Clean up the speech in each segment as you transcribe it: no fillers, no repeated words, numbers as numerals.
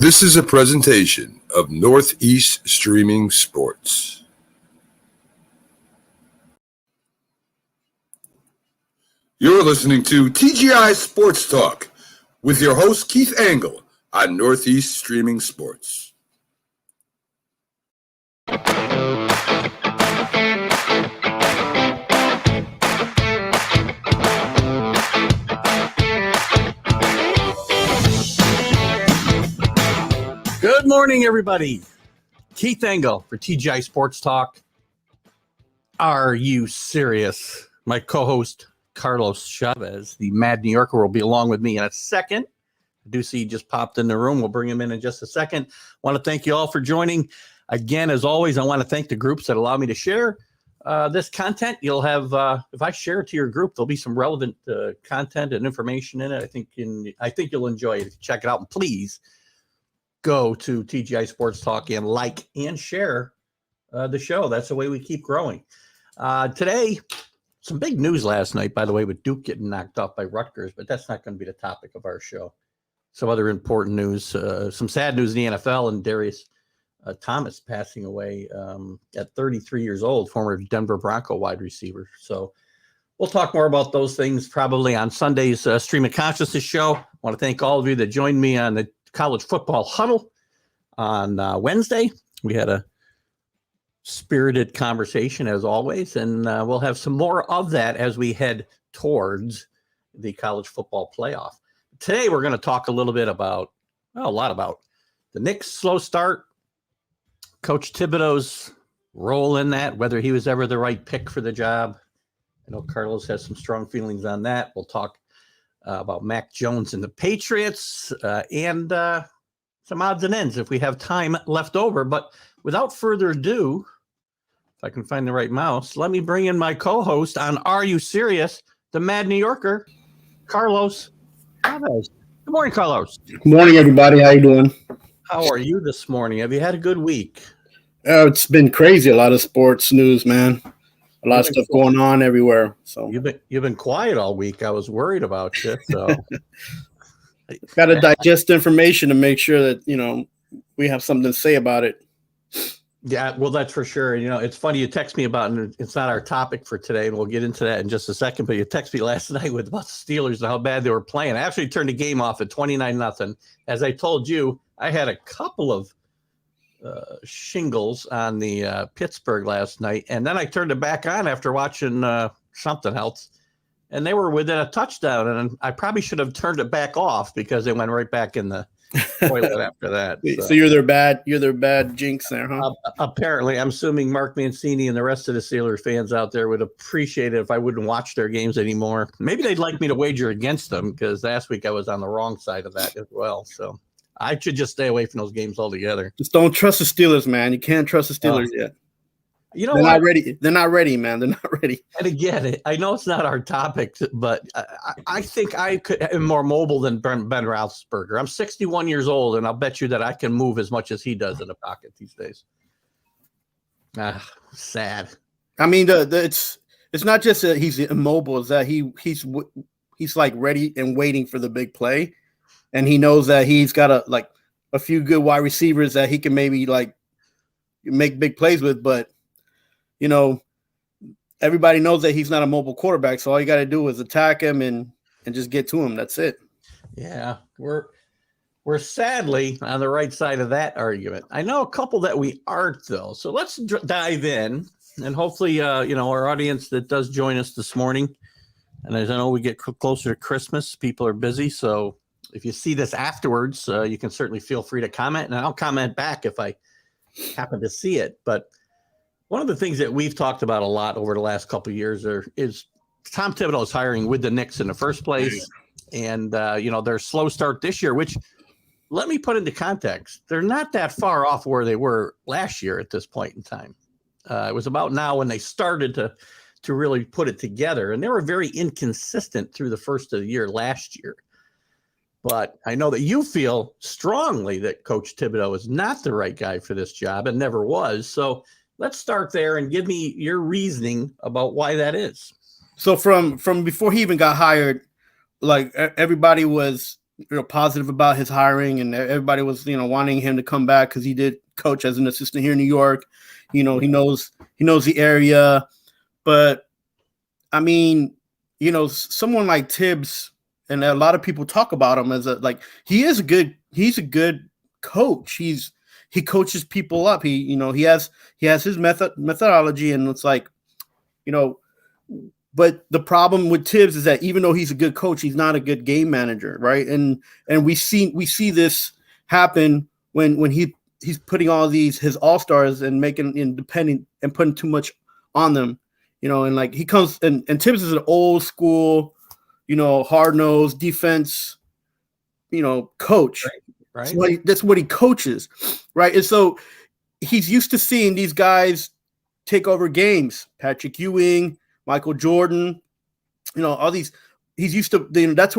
This is a presentation of Northeast Streaming Sports. You're listening to TGI Sports Talk with your host Keith Engle on Northeast Streaming Sports. Good morning, everybody. Keith Engle for TGI Sports Talk. Are you serious? My co-host, Carlos Chavez, the Mad New Yorker, will be along with me in a second. I do see he just popped in the room. We'll bring him in just a second. Want to thank you all for joining. Again, as always, I want to thank the groups that allow me to share this content. You'll have, if I share it to your group, there'll be some relevant content and information in it. I think you'll enjoy it. Check it out, and please go to TGI Sports Talk and like and share the show. That's the way we keep growing. Today, some big news last night, by the way, with Duke getting knocked off by Rutgers, but that's not going to be the topic of our show. Some other important news, some sad news in the NFL, and Darius Thomas passing away at 33 years old, former Denver Bronco wide receiver. So we'll talk more about those things probably on Sunday's Stream of Consciousness show. I want to thank all of you that joined me on the College Football Huddle on Wednesday. We had a spirited conversation as always, and we'll have some more of that as we head towards the college football playoff. Today, we're going to talk a little bit about, well, a lot about the Knicks' slow start, Coach Thibodeau's role in that, whether he was ever the right pick for the job. I know Carlos has some strong feelings on that. We'll talk about Mac Jones and the Patriots and some odds and ends if we have time left over. But without further ado, if I can find the right mouse, let me bring in my co-host on Are You Serious? The Mad New Yorker, Carlos Chavez. Good morning, Carlos. Good morning, everybody. How you doing? How are you this morning? Have you had a good week? It's been crazy. A lot of sports news, man. A lot of stuff going on everywhere. So you've been quiet all week. I was worried about you. So got to digest information to make sure that we have something to say about it. Yeah, well, that's for sure. It's funny you text me about, and it's not our topic for today, and we'll get into that in just a second. But you text me last night about the Steelers and how bad they were playing. I actually turned the game off at 29-0. As I told you, I had a couple of shingles on the Pittsburgh last night, and then I turned it back on after watching something else, and they were within a touchdown, and I probably should have turned it back off because they went right back in the toilet after that. So you're their bad jinx there, huh? Apparently, I'm assuming Mark Mancini and the rest of the Steelers fans out there would appreciate it if I wouldn't watch their games anymore. Maybe they'd like me to wager against them because last week I was on the wrong side of that as well. So I should just stay away from those games altogether. Just don't trust the Steelers, man. You can't trust the Steelers yet. They're not ready. They're not ready, man. They're not ready. And again, I know it's not our topic, but I think I am more mobile than Ben Roethlisberger. I'm 61 years old, and I'll bet you that I can move as much as he does in the pocket these days. Sad. I mean, it's not just that he's immobile; it's that he's like ready and waiting for the big play. And he knows that he's got a few good wide receivers that he can maybe make big plays with. But, everybody knows that he's not a mobile quarterback. So all you got to do is attack him and just get to him. That's it. Yeah, we're sadly on the right side of that argument. I know a couple that we aren't, though. So let's dive in. And hopefully, our audience that does join us this morning. And as I know we get closer to Christmas, people are busy. So if you see this afterwards, you can certainly feel free to comment, and I'll comment back if I happen to see it. But one of the things that we've talked about a lot over the last couple of years is Tom Thibodeau's hiring with the Knicks in the first place, and their slow start this year, which, let me put into context, they're not that far off where they were last year at this point in time. It was about now when they started to really put it together, and they were very inconsistent through the first of the year last year. But I know that you feel strongly that Coach Thibodeau is not the right guy for this job and never was. So let's start there and give me your reasoning about why that is. So from before he even got hired, everybody was positive about his hiring, and everybody was wanting him to come back because he did coach as an assistant here in New York. He knows the area, but I mean, someone like Tibbs, and a lot of people talk about him as he's a good coach. He coaches people up. He has his methodology, and it's but the problem with Tibbs is that even though he's a good coach, he's not a good game manager, right? And we see this happen when he's putting all his all-stars and making independent and putting too much on them, and he comes and Tibbs is an old school, hard-nosed defense, coach. Right. So that's what he coaches, right? And so he's used to seeing these guys take over games. Patrick Ewing, Michael Jordan, all these. He's used to. That's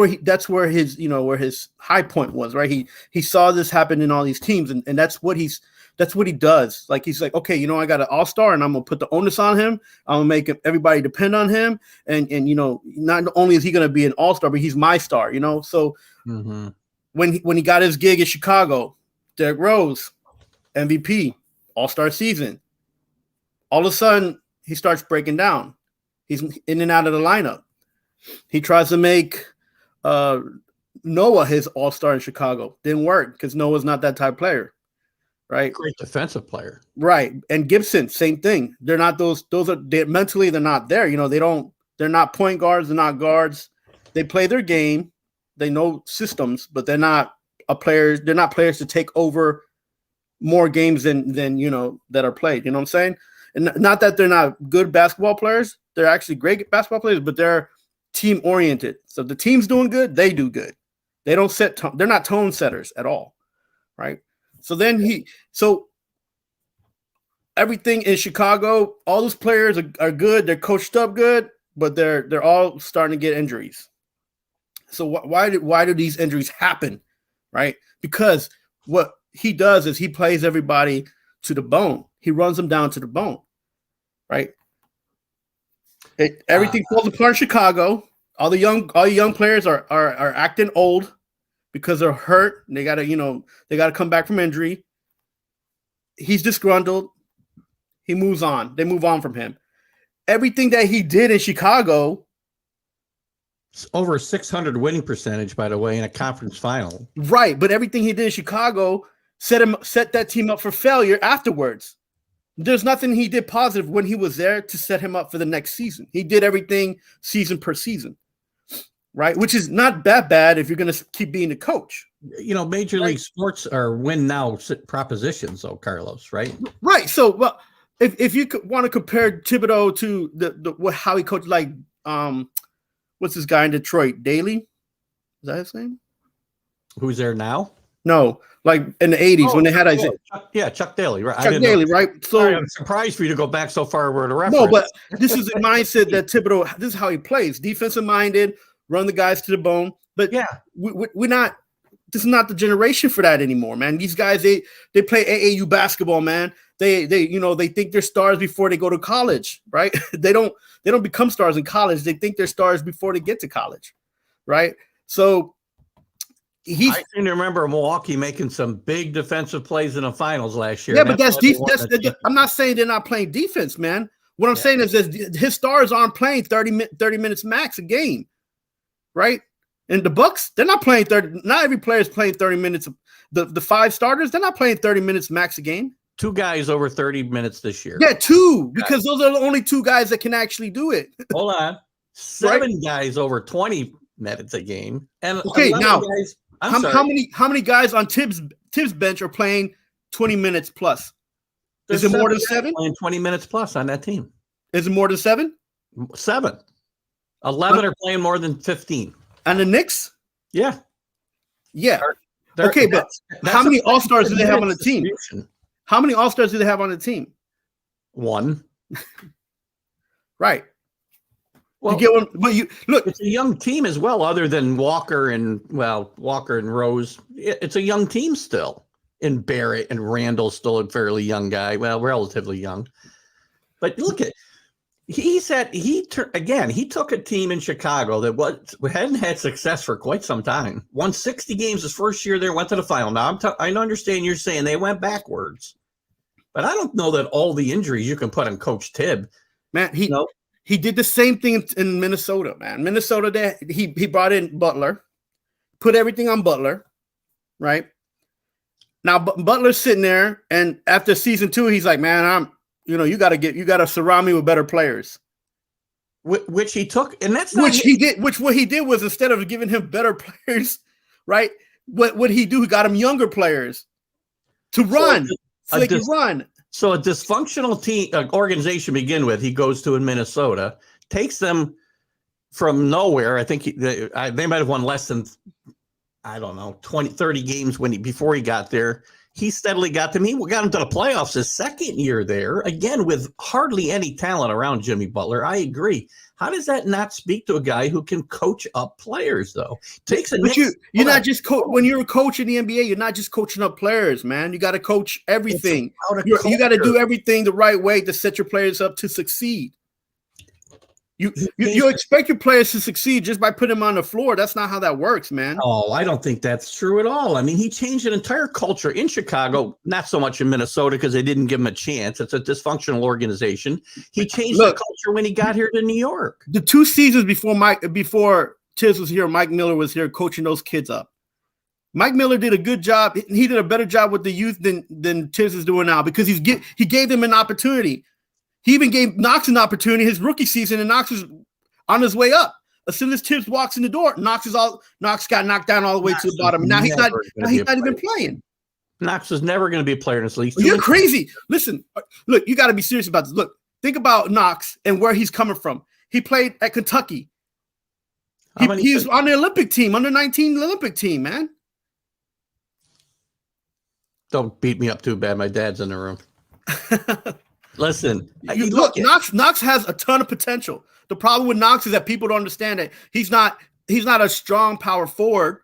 where his high point was, right? He saw this happen in all these teams, and that's what he does. He's like, okay, I got an all-star, and I'm gonna put the onus on him. I'm gonna make everybody depend on him, and not only is he gonna be an all-star, but he's my star, So when he got his gig in Chicago, Derrick Rose, MVP, all-star season, all of a sudden he starts breaking down. He's in and out of the lineup. He tries to make Noah his all-star in Chicago. Didn't work because Noah's not that type of player, right? Great defensive player, right? And Gibson, same thing. They're not mentally they're not there. They're not point guards. They're not guards. They play their game. They know systems, but they're not players. They're not players to take over more games than that are played. You know what I'm saying? And not that they're not good basketball players. They're actually great basketball players, but they're team oriented. So if the team's doing good, they do good. They don't set tone. They're not tone setters at all, right? So then everything in Chicago, all those players are good. They're coached up good, but they're all starting to get injuries. So why do these injuries happen, right? Because what he does is he plays everybody to the bone. He runs them down to the bone, right? Everything falls apart in Chicago. All the young players are acting old because they're hurt. And they gotta come back from injury. He's disgruntled. He moves on. They move on from him. Everything that he did in Chicago, it's over 600 winning percentage, by the way, in a conference final. Right, but everything he did in Chicago set that team up for failure afterwards. There's nothing he did positive when he was there to set him up for the next season. He did everything season per season, right? Which is not that bad if you're going to keep being the coach. Major league sports are win now propositions, though, Carlos, right? Right. So, well, if you want to compare Thibodeau to how he coached, what's this guy in Detroit? Daly? Is that his name? Who's there now? No, in the 80s when they had Chuck Daly, right? Chuck Daly, right? So I'm surprised for you to go back so far with a reference. No, but this is the mindset that Thibodeau. This is how he plays: defensive minded, run the guys to the bone. But yeah, we're not. This is not the generation for that anymore, man. These guys they play AAU basketball, man. They think they're stars before they go to college, right? They don't become stars in college. They think they're stars before they get to college, right? So. I seem to remember Milwaukee making some big defensive plays in the finals last year. Yeah, but that's defense. I'm not saying they're not playing defense, man. What I'm saying is that his stars aren't playing 30 minutes max a game, right? And the Bucks, they're not playing 30. Not every player is playing 30 minutes. The five starters, they're not playing 30 minutes max a game. Two guys over 30 minutes this year. Yeah, two, because those are the only two guys that can actually do it. Hold on. Seven guys over 20 minutes a game. And okay, now guys. How many guys on Tibbs bench are playing 20 minutes plus? Is it more than 7? Playing 20 minutes plus on that team. Is it more than 7? 7. 11 are playing more than 15. And the Knicks? Yeah. Yeah. Okay, but how many all-stars do they have on the team? How many all-stars do they have on the team? 1. Right. Well, you get one, but you look. It's a young team as well, other than Walker and Rose. It's a young team still. And Barrett and Randall's still a fairly young guy. Well, relatively young. But look at He said he took a team in Chicago that hadn't had success for quite some time. Won 60 games his first year there, went to the final. Now I understand you're saying they went backwards, but I don't know that all the injuries you can put on Coach Tibb. Man, he did the same thing in Minnesota, man. Minnesota, he brought in Butler, put everything on Butler, right? Now Butler's sitting there, and after season 2, he's like, man, you got to surround me with better players. Which he took, and that's not he did. What he did was, instead of giving him better players, right? What he do? He got him younger players to run, so they can run. So a dysfunctional team organization to begin with, he goes to in Minnesota, takes them from nowhere. I think they might have won less than, I don't know, 20, 30 games before he got there. He steadily got them. He got him to the playoffs his second year there, again, with hardly any talent around Jimmy Butler. I agree. How does that not speak to a guy who can coach up players, though? You're not just when you're a coach in the NBA, you're not just coaching up players, man. You got to coach everything. You got to do everything the right way to set your players up to succeed. You expect your players to succeed just by putting them on the floor. That's not how that works, man. Oh, I don't think that's true at all. I mean, he changed an entire culture in Chicago, not so much in Minnesota because they didn't give him a chance. It's a dysfunctional organization. He changed the culture when he got here to New York. The 2 seasons before Tiz was here, Mike Miller was here coaching those kids up. Mike Miller did a good job. He did a better job with the youth than Tiz is doing now because he gave them an opportunity. He even gave Knox an opportunity his rookie season, and Knox was on his way up. As soon as Tibbs walks in the door, Knox got knocked down all the way to the bottom. Now he's not even playing. Knox was never going to be a player in this league. You're crazy. Listen, look, you got to be serious about this. Look, think about Knox and where he's coming from. He played at Kentucky. He's on the Olympic team, under 19 Olympic team, man. Don't beat me up too bad. My dad's in the room. Listen, look, Knox has a ton of potential. The problem with Knox is that people don't understand that he's not a strong power forward.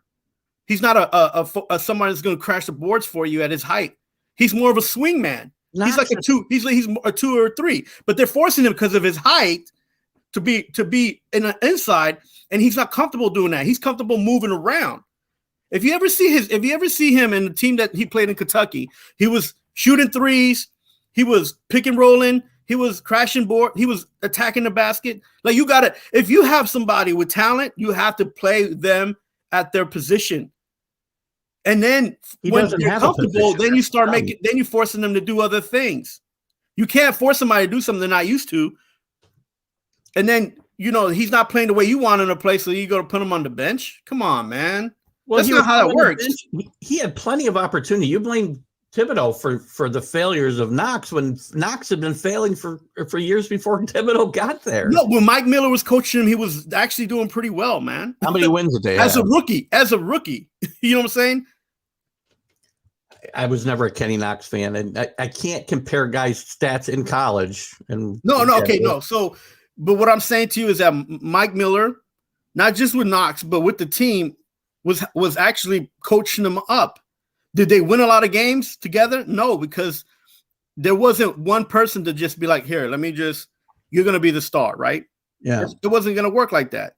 He's not a someone that's going to crash the boards for you at his height. He's more of a swing man. He's like a 2. He's a 2 or a 3. But they're forcing him because of his height to be in the inside, and he's not comfortable doing that. He's comfortable moving around. If you ever see him in the team that he played in Kentucky, he was shooting threes. He was pick and rolling. He was crashing board. He was attacking the basket. Like, if you have somebody with talent, you have to play them at their position. And then when they're comfortable, then you're forcing them to do other things. You can't force somebody to do something they're not used to. And then, he's not playing the way you want him to play, so you're going to put him on the bench? Come on, man. Well, that's not how that works. He had plenty of opportunity. You blame Thibodeau for the failures of Knox when Knox had been failing for years before Thibodeau got there. No, when Mike Miller was coaching him, he was actually doing pretty well, man. How many wins a day? As a rookie. You know what I'm saying? I was never a Kenny Knox fan, and I can't compare guys' stats in college. And no. So, but what I'm saying to you is that Mike Miller, not just with Knox, but with the team, was actually coaching them up. Did they win a lot of games together? No, because there wasn't one person to just be like, here, you're going to be the star, right? Yeah. It wasn't going to work like that.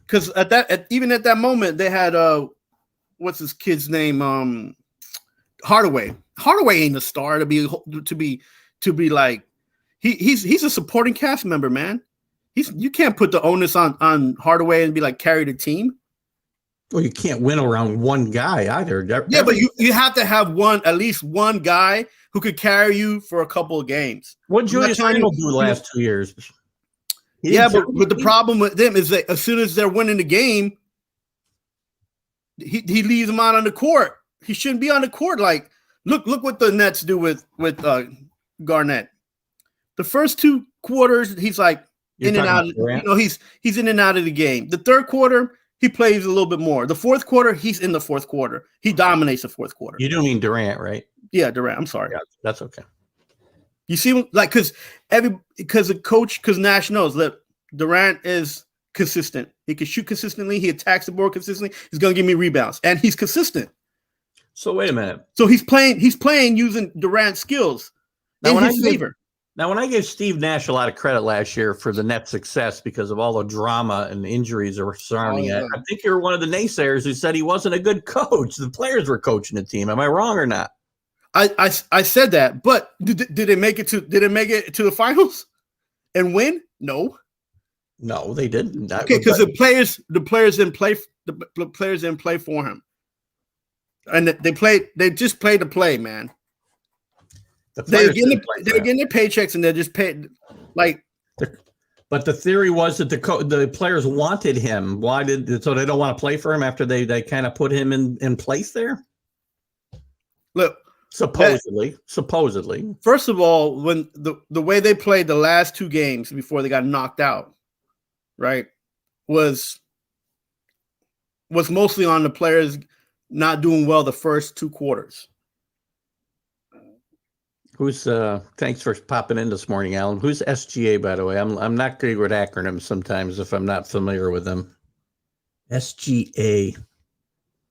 Because even at that moment, they had, what's his kid's name? Hardaway. Hardaway ain't a star to be like, he's a supporting cast member, man. You can't put the onus on Hardaway and be like, carry the team. Well, you can't win around one guy either. Yeah, but you have to have at least one guy who could carry you for a couple of games. What did Julius Randle do the last 2 years? But the problem with them is that as soon as they're winning the game, he leaves them out on the court. He shouldn't be on the court. Like, look what the Nets do with Garnett. The first 2 quarters, he's like in and out. He's in and out of the game. The third quarter, he plays a little bit more. The fourth quarter, he's in the fourth quarter. He dominates the fourth quarter. You do mean Durant, right? Yeah, Durant. I'm sorry. Yeah, that's okay. You see, like, because Nash knows that Durant is consistent. He can shoot consistently. He attacks the board consistently. He's going to give me rebounds, and he's consistent. So wait a minute. So he's playing using Durant's skills in his favor. Now, when I gave Steve Nash a lot of credit last year for the Nets' success because of all the drama and injuries that were surrounding it, I think you're one of the naysayers who said he wasn't a good coach. The players were coaching the team. Am I wrong or not? I said that, but did they make it to the finals and win? No, they didn't. Okay, because the players didn't play for him, and they just played the play, man. They're getting their paychecks and they're just paid like. But the theory was that the players wanted him. So they don't want to play for him after they kind of put him in place there? Look, supposedly. First of all, when the way they played the last 2 games before they got knocked out, right, was mostly on the players not doing well the first 2 quarters. Who's thanks for popping in this morning, Alan. Who's SGA, by the way? I'm not good with acronyms sometimes if I'm not familiar with them. SGA.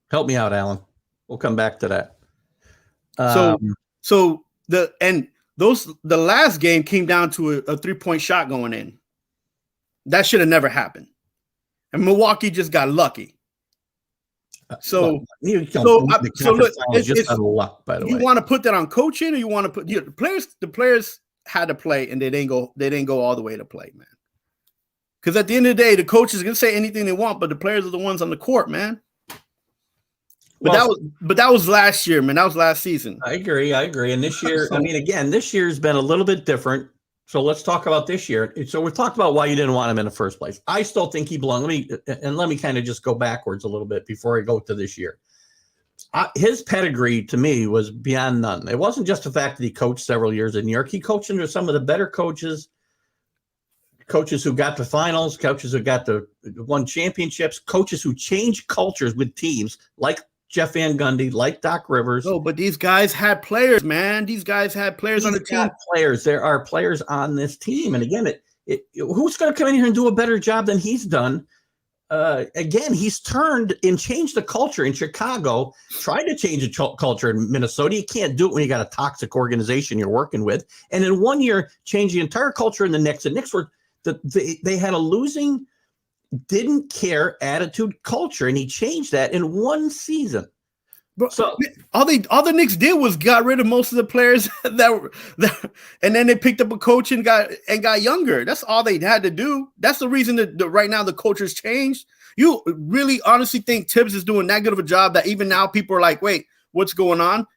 Help me out, Alan. We'll come back to that. So the last game came down to a 3-point shot going in. That should have never happened. And Milwaukee just got lucky. So look, it's luck, by the way. You want to put that on coaching, or you want to put the players had to play and they didn't go all the way to play, man. Because at the end of the day, the coaches can say anything they want, but the players are the ones on the court, man. But that was last year, man. That was last season. I agree. And this year, this year's been a little bit different. So let's talk about this year. So we talked about why you didn't want him in the first place. I still think he belonged. Let me kind of just go backwards a little bit before I go to this year. His pedigree to me was beyond none. It wasn't just the fact that he coached several years in New York. He coached under some of the better coaches who got to finals, coaches who won championships, coaches who changed cultures with teams like Jeff Van Gundy, like Doc Rivers. Oh, but these guys had players, man. These guys had players on the team. Players. There are players on this team. And again, who's going to come in here and do a better job than he's done? Again, he's turned and changed the culture in Chicago, tried to change the culture in Minnesota. You can't do it when you got a toxic organization you're working with. And in 1 year, change the entire culture in the Knicks. The Knicks they had a losing, didn't care attitude culture, and he changed that in 1 season. Bro, so all the Knicks did was got rid of most of the players that and then they picked up a coach and got younger. That's all they had to do. That's the reason that right now the culture's changed. You really honestly think Tibbs is doing that good of a job that even now people are like, wait, what's going on?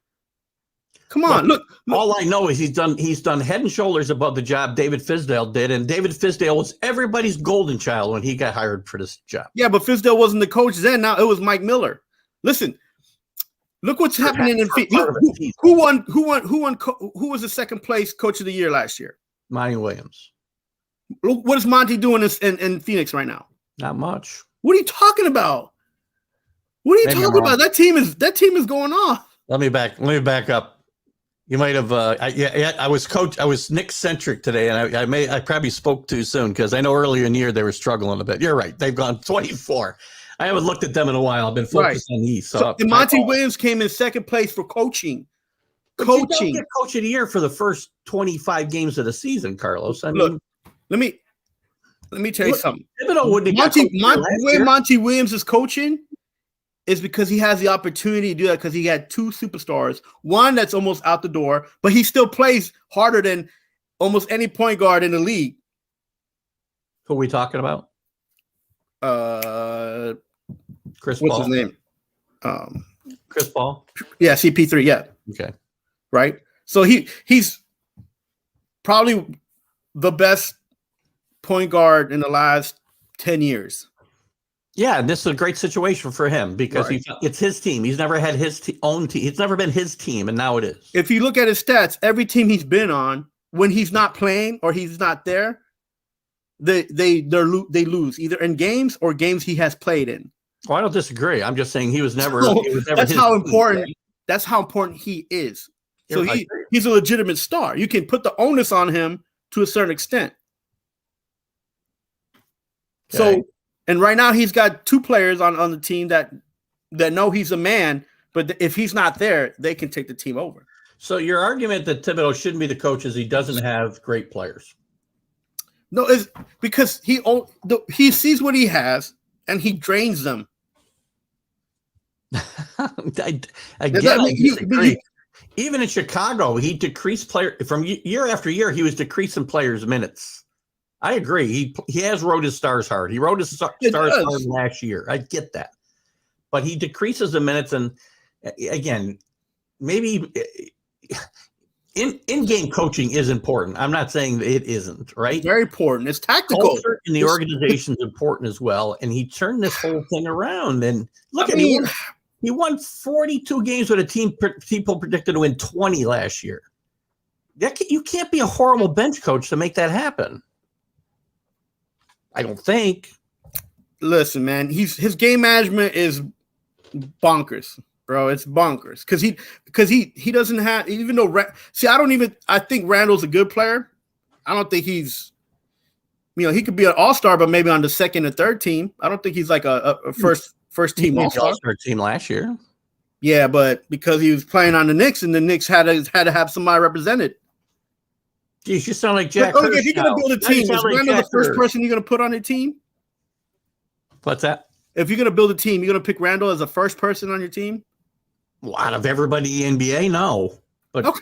Come on, look. All I know is he's done head and shoulders above the job David Fizdale did, and David Fizdale was everybody's golden child when he got hired for this job. Yeah, but Fizdale wasn't the coach then. Now it was Mike Miller. Listen, look what's happening in Phoenix. Who was the second place coach of the year last year? Monty Williams. Look, what is Monty doing in Phoenix right now? Not much. What are you talking about? That team is going off. Let me back up. You might have. I was Knicks centric today, and I probably spoke too soon because I know earlier in the year they were struggling a bit. You're right; they've gone 24. I haven't looked at them in a while. I've been focused on the East. So Monty Williams came in second place for coaching. You don't get coach of the year for the first 25 games of the season, Carlos. Look, let me tell you something. Monty Williams is coaching is because he has the opportunity to do that because he had 2 superstars, one that's almost out the door, but he still plays harder than almost any point guard in the league. Who are we talking about? Chris Paul. What's his name? Chris Paul? Yeah, CP3, yeah. Okay. Right? So he's probably the best point guard in the last 10 years. Yeah, and this is a great situation for him because it's his team. He's never had his own team. It's never been his team, and now it is. If you look at his stats, every team he's been on, when he's not playing or he's not there, they lose either in games or games he has played in. Well, I don't disagree. I'm just saying he was never. That's how important. Team. That's how important he is. So he's a legitimate star. You can put the onus on him to a certain extent. Okay. So. And right now he's got 2 players on the team that know he's a man, but if he's not there, they can take the team over. So your argument that Thibodeau shouldn't be the coach is he doesn't have great players. No, it's because he sees what he has and he drains them. I disagree. Even in Chicago, he decreased player from year after year. He was decreasing players' minutes. I agree. He has rode his stars hard. He rode his stars hard last year. I get that, but he decreases the minutes. And again, maybe in-game coaching is important. I'm not saying that it isn't, right? It's very important. It's tactical. Culture in the organization is important as well. And he turned this whole thing around. And look at him. He won 42 games with a team people predicted to win 20 last year. You can't be a horrible bench coach to make that happen. I don't think. Listen, man, his game management is bonkers, bro. It's bonkers because he doesn't have, even though I think Randall's a good player. I don't think he's, he could be an all-star, but maybe on the second and third team. I don't think he's like a first team all-star team last year. Yeah, but because he was playing on the Knicks and the Knicks had to have somebody represented. Geez, you sound like Jack. Okay, if you're gonna build a team, is Randall the first person you're gonna put on a team? What's that? If you're gonna build a team, you're gonna pick Randall as the first person on your team? Well, out of everybody in the NBA, no. But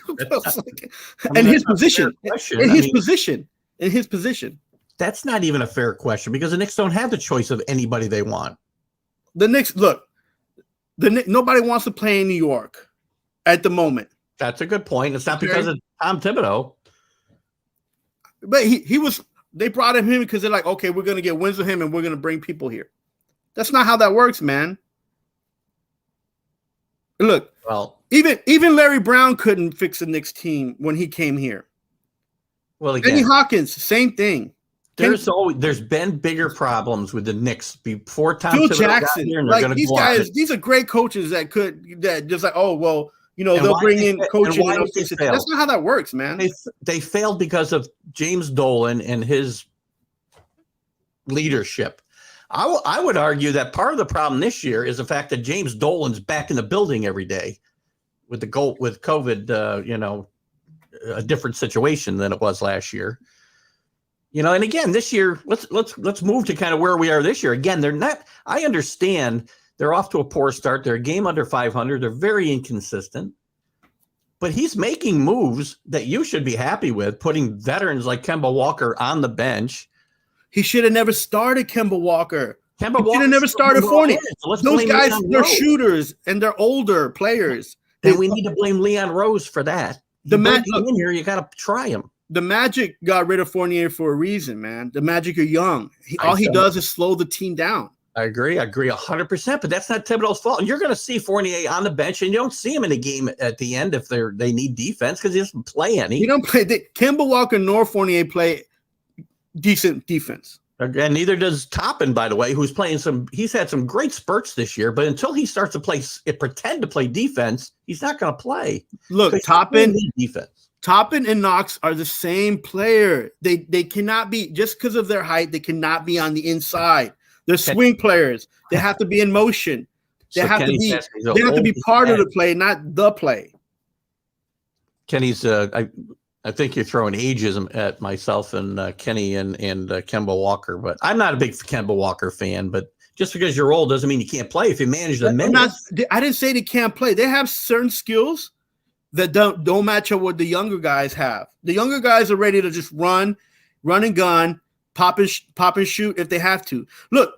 in his position. In his position. That's not even a fair question because the Knicks don't have the choice of anybody they want. The Knicks, look, nobody wants to play in New York at the moment. That's a good point. It's not because of Tom Thibodeau. But they brought him in because they're like, okay, we're going to get wins with him and we're going to bring people here. That's not how that works, man. Look, well, even Larry Brown couldn't fix the Knicks team when he came here. Well, again, Kenny Hawkins, same thing. There's been bigger problems with the Knicks before Tom Phil Thibodeau Jackson. Got here, like these guys, these are great coaches that just like, oh well, they'll bring in coaching. That's not how that works, man. They failed because of James Dolan and his leadership. I would argue that part of the problem this year is the fact that James Dolan's back in the building every day with COVID. A different situation than it was last year. And again, this year, let's move to kind of where we are this year. Again, they're not. I understand they're off to a poor start. They're a game under 500. They're very inconsistent. But he's making moves that you should be happy with, putting veterans like Kemba Walker on the bench. He should have never started Kemba Walker. He should have never started Fournier. Those guys, they're shooters and they're older players. And we need to blame Leon Rose for that. In here, you got to try him. The Magic got rid of Fournier for a reason, man. The Magic are young. All he does is slow the team down. I agree 100%, but that's not Thibodeau's fault. And you're going to see Fournier on the bench, and you don't see him in a game at the end if they need defense because he doesn't play any. He don't play. Kemba Walker nor Fournier play decent defense. And neither does Toppin, by the way, who's playing he's had some great spurts this year, but until he starts to pretend to play defense, he's not going to play. Look, Toppin and Knox are the same player. They cannot be, just because of their height, they cannot be on the inside. They're swing players. They have to be in motion. They have to be part of the play, not the play. Kenny's I think you're throwing ageism at myself and Kenny and Kemba Walker, but I'm not a big Kemba Walker fan. But just because you're old doesn't mean you can't play if you manage the minutes. I didn't say they can't play. They have certain skills that don't match up what the younger guys have. The younger guys are ready to just run and gun, pop and shoot if they have to. Look,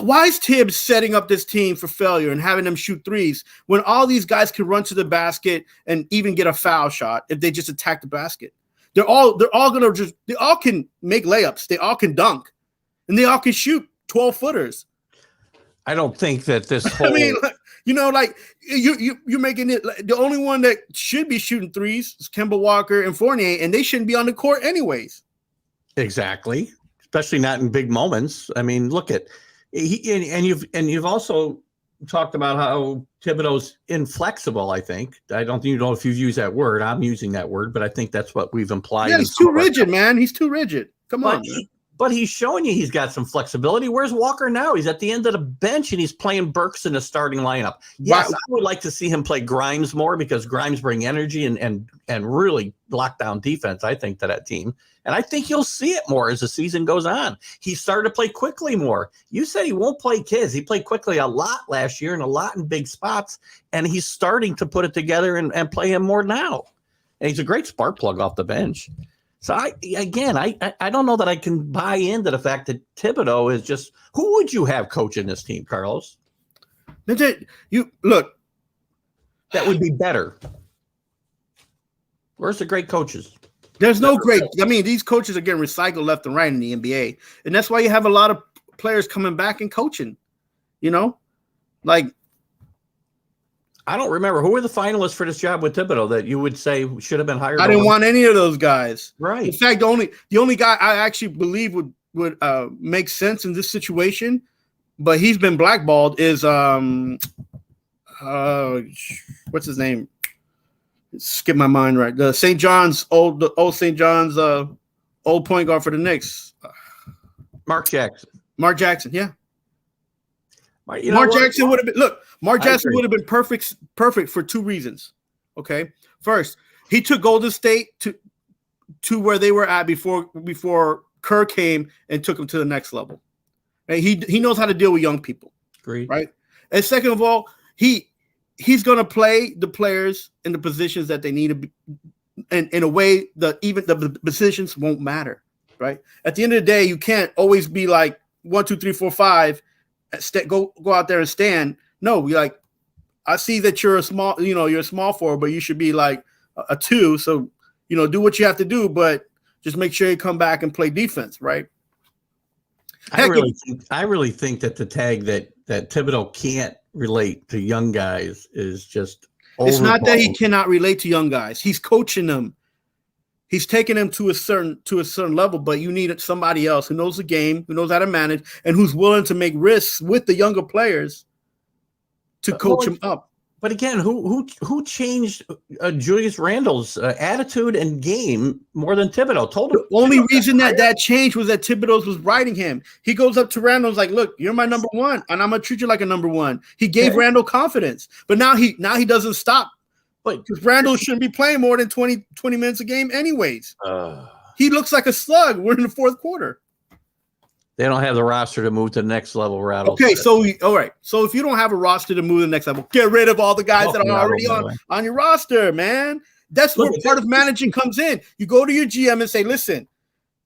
why is Tibbs setting up this team for failure and having them shoot threes when all these guys can run to the basket and even get a foul shot if they just attack the basket? They all can make layups. They all can dunk, and they all can shoot 12-footers. I don't think that this whole. I mean, you're making it the only one that should be shooting threes is Kemba Walker and Fournier, and they shouldn't be on the court anyways. Exactly, especially not in big moments. I mean, look at. You've also talked about how Thibodeau's inflexible. I think I don't know if you've used that word. I'm using that word, but I think that's what we've implied. Yeah, he's too rigid, man. He's too rigid. Come on. but he's showing you he's got some flexibility. Where's Walker now? He's at the end of the bench and he's playing Burks in the starting lineup. Yes, I would like to see him play Grimes more because Grimes bring energy and really lock down defense, I think, to that team. And I think you'll see it more as the season goes on. He started to play quickly more. You said he won't play kids. He played quickly a lot last year and a lot in big spots, and he's starting to put it together and play him more now. And he's a great spark plug off the bench. So, I don't know that I can buy into the fact that Thibodeau is just – who would you have coaching this team, Carlos? Look. That would be better. Where's the great coaches? There's no great – I mean, these coaches are getting recycled left and right in the NBA. And that's why you have a lot of players coming back and coaching, Like – I don't remember. Who were the finalists for this job with Thibodeau that you would say should have been hired? I didn't want any of those guys. Right. In fact, the only guy I actually believe would make sense in this situation, but he's been blackballed is what's his name? Skip my mind right. The St. John's old St. John's old point guard for the Knicks. Mark Jackson. Mark Jackson, yeah. Mark Jackson would have been Mark Jackson would have been perfect for two reasons. Okay. First, he took Golden State to where they were at before Kerr came and took them to the next level. And he knows how to deal with young people. Agreed. Right. And second of all, he's gonna play the players in the positions that they need to be in a way that even the positions won't matter. Right. At the end of the day, you can't always be like 1, 2, 3, 4, 5. Go out there and stand. No, you're like, I see that you're a small forward, but you should be like a 2. So, do what you have to do, but just make sure you come back and play defense, right? I really think that the tag that Thibodeau can't relate to young guys is just It's not that he cannot relate to young guys. He's coaching them. He's taking them to a certain level, but you need somebody else who knows the game, who knows how to manage, and who's willing to make risks with the younger players to coach them up. But again, who changed Julius Randle's attitude and game more than Thibodeau? The only reason that changed was that Thibodeau was riding him. He goes up to Randle and is like, "Look, you're my number one, and I'm gonna treat you like a number one." He gave Randle confidence, but now he doesn't stop. But Randle shouldn't be playing more than 20 minutes a game anyways. He looks like a slug. We're in the fourth quarter. They don't have the roster to move to the next level, Rattle. Okay, all right. So if you don't have a roster to move to the next level, get rid of all the guys that are already on your roster, man. That's where part of managing comes in. You go to your GM and say, listen,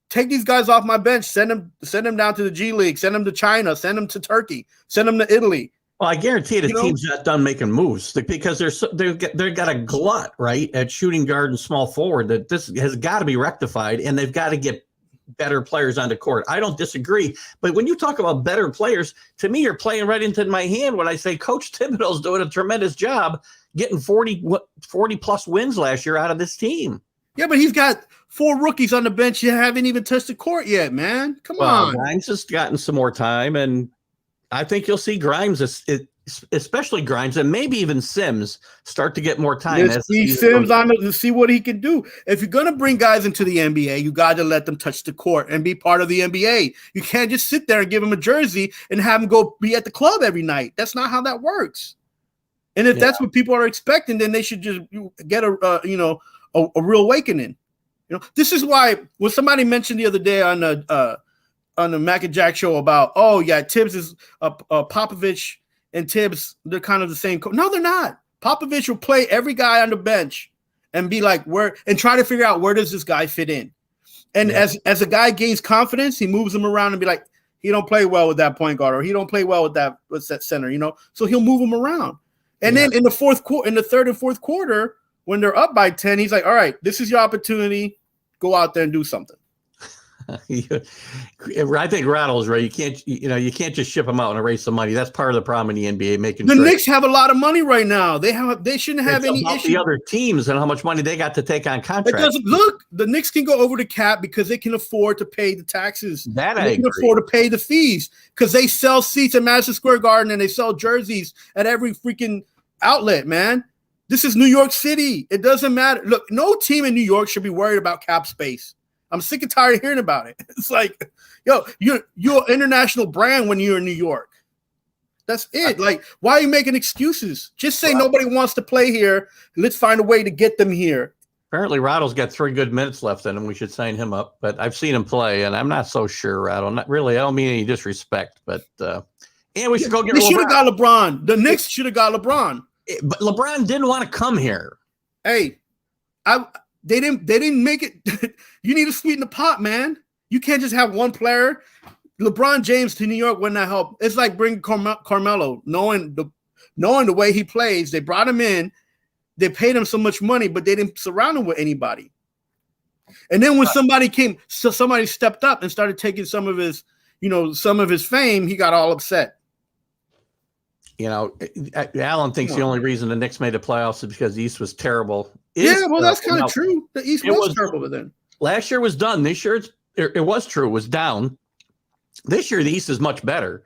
take these guys off my bench. Send them down to the G League. Send them to China. Send them to Turkey. Send them to Italy. Well, I guarantee the team's not done making moves because they've got a glut, right, at shooting guard and small forward that this has got to be rectified, and they've got to get better players on the court. I don't disagree. But when you talk about better players, to me, you're playing right into my hand when I say Coach Thibodeau's doing a tremendous job getting 40-plus wins last year out of this team. Yeah, but he's got 4 rookies on the bench that haven't even touched the court yet, man. Come on. Grimes has gotten some more time, and I think you'll see Grimes, especially Grimes, and maybe even Sims, start to get more time. Let's see Sims on to see what he can do. If you're going to bring guys into the NBA, you got to let them touch the court and be part of the NBA. You can't just sit there and give them a jersey and have them go be at the club every night. That's not how that works. And if that's what people are expecting, then they should just get a real awakening. This is why when somebody mentioned the other day on the Mac and Jack show about, Tibbs is Popovich and Tibbs, they're kind of the same. No, they're not. Popovich will play every guy on the bench and be like, and try to figure out where does this guy fit in. And as a guy gains confidence, he moves him around and be like, he don't play well with that point guard, or he don't play well with that center, So he'll move him around. And then in the third and fourth quarter, when they're up by 10, he's like, all right, this is your opportunity. Go out there and do something. I think Rattle's right. You can't just ship them out and erase the money. That's part of the problem in the NBA. Making the Knicks have a lot of money right now. They shouldn't have any issue. The other teams and how much money they got to take on contracts. The Knicks can go over the cap because they can afford to pay the taxes. They can afford to pay the fees because they sell seats at Madison Square Garden and they sell jerseys at every freaking outlet, man. This is New York City. It doesn't matter. Look, no team in New York should be worried about cap space. I'm sick and tired of hearing about it. It's like, yo, you're an international brand when you're in New York. That's it. Like, why are you making excuses? Just say nobody wants to play here. Let's find a way to get them here. Apparently, Rattle's got 3 good minutes left in him. We should sign him up. But I've seen him play, and I'm not so sure, Rattle. Not really. I don't mean any disrespect, but and we should go get. They should have got LeBron. The Knicks should have got LeBron. But LeBron didn't want to come here. Hey, they didn't make it. You need to sweeten the pot, man. You can't just have one player. LeBron James to New York wouldn't have helped. It's like bringing Carmelo, knowing the way he plays. They brought him in. They paid him so much money, but they didn't surround him with anybody. And then when somebody stepped up and started taking some of his fame, he got all upset. Alan thinks the only reason the Knicks made the playoffs is because the East was terrible. That's kind of true. The East was terrible with them. Last year was done. This year it was true. It was down. This year the East is much better.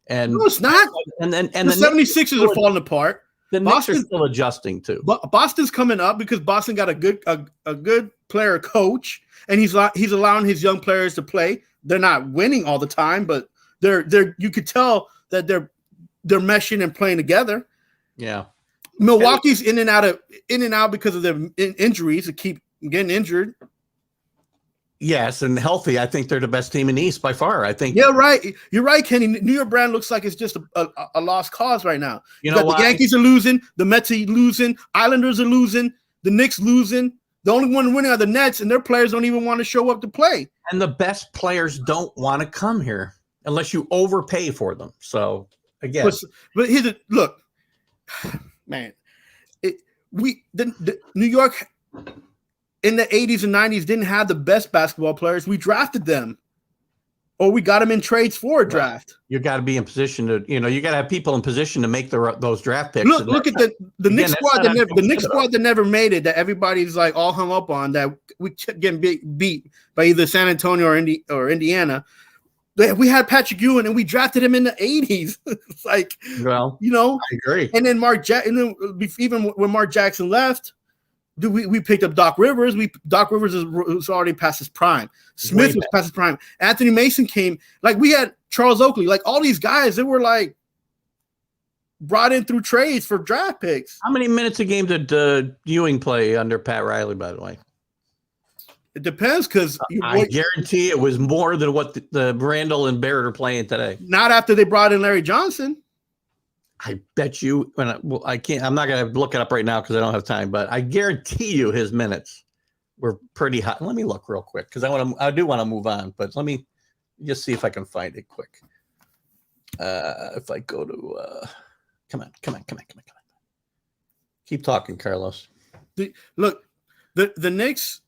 And no, it's not. And the 76ers are falling apart. The Knicks are still adjusting too. But Boston's coming up because Boston got a good player coach, and he's allowing his young players to play. They're not winning all the time, but they're you could tell that they're meshing and playing together. Yeah. Milwaukee's in and out because of their injuries. They keep getting injured. Yes, and healthy. I think they're the best team in the East by far. I think. Yeah, right. You're right, Kenny. New York brand looks like it's just a lost cause right now. The Yankees are losing. The Mets are losing. Islanders are losing. The Knicks losing. The only one winning are the Nets, and their players don't even want to show up to play. And the best players don't want to come here unless you overpay for them. So again, but here's look, man. The New York in the 80s and 90s didn't have the best basketball players. We drafted them, or we got them in trades for a draft. You got to be in position to, you got to have people in position to make those draft picks. Look at the Knicks squad that never made it. That everybody's like all hung up on. That we kept getting beat by either San Antonio or Indiana. We had Patrick Ewing, and we drafted him in the 80s. It's like, I agree. And then even when Mark Jackson left, we picked up Doc Rivers. Doc Rivers was already past his prime. Smith was past his prime. Anthony Mason came. Like, we had Charles Oakley. Like, all these guys, they were like brought in through trades for draft picks. How many minutes a game did Ewing play under Pat Riley, by the way? It depends, because I guarantee it was more than what the Randall and Barrett are playing today. Not after they brought in Larry Johnson. I bet you, I can't. I'm not going to look it up right now because I don't have time. But I guarantee you, his minutes were pretty high. Let me look real quick because I do want to move on. But let me just see if I can find it quick. If I go to, come on. Keep talking, Carlos. The Knicks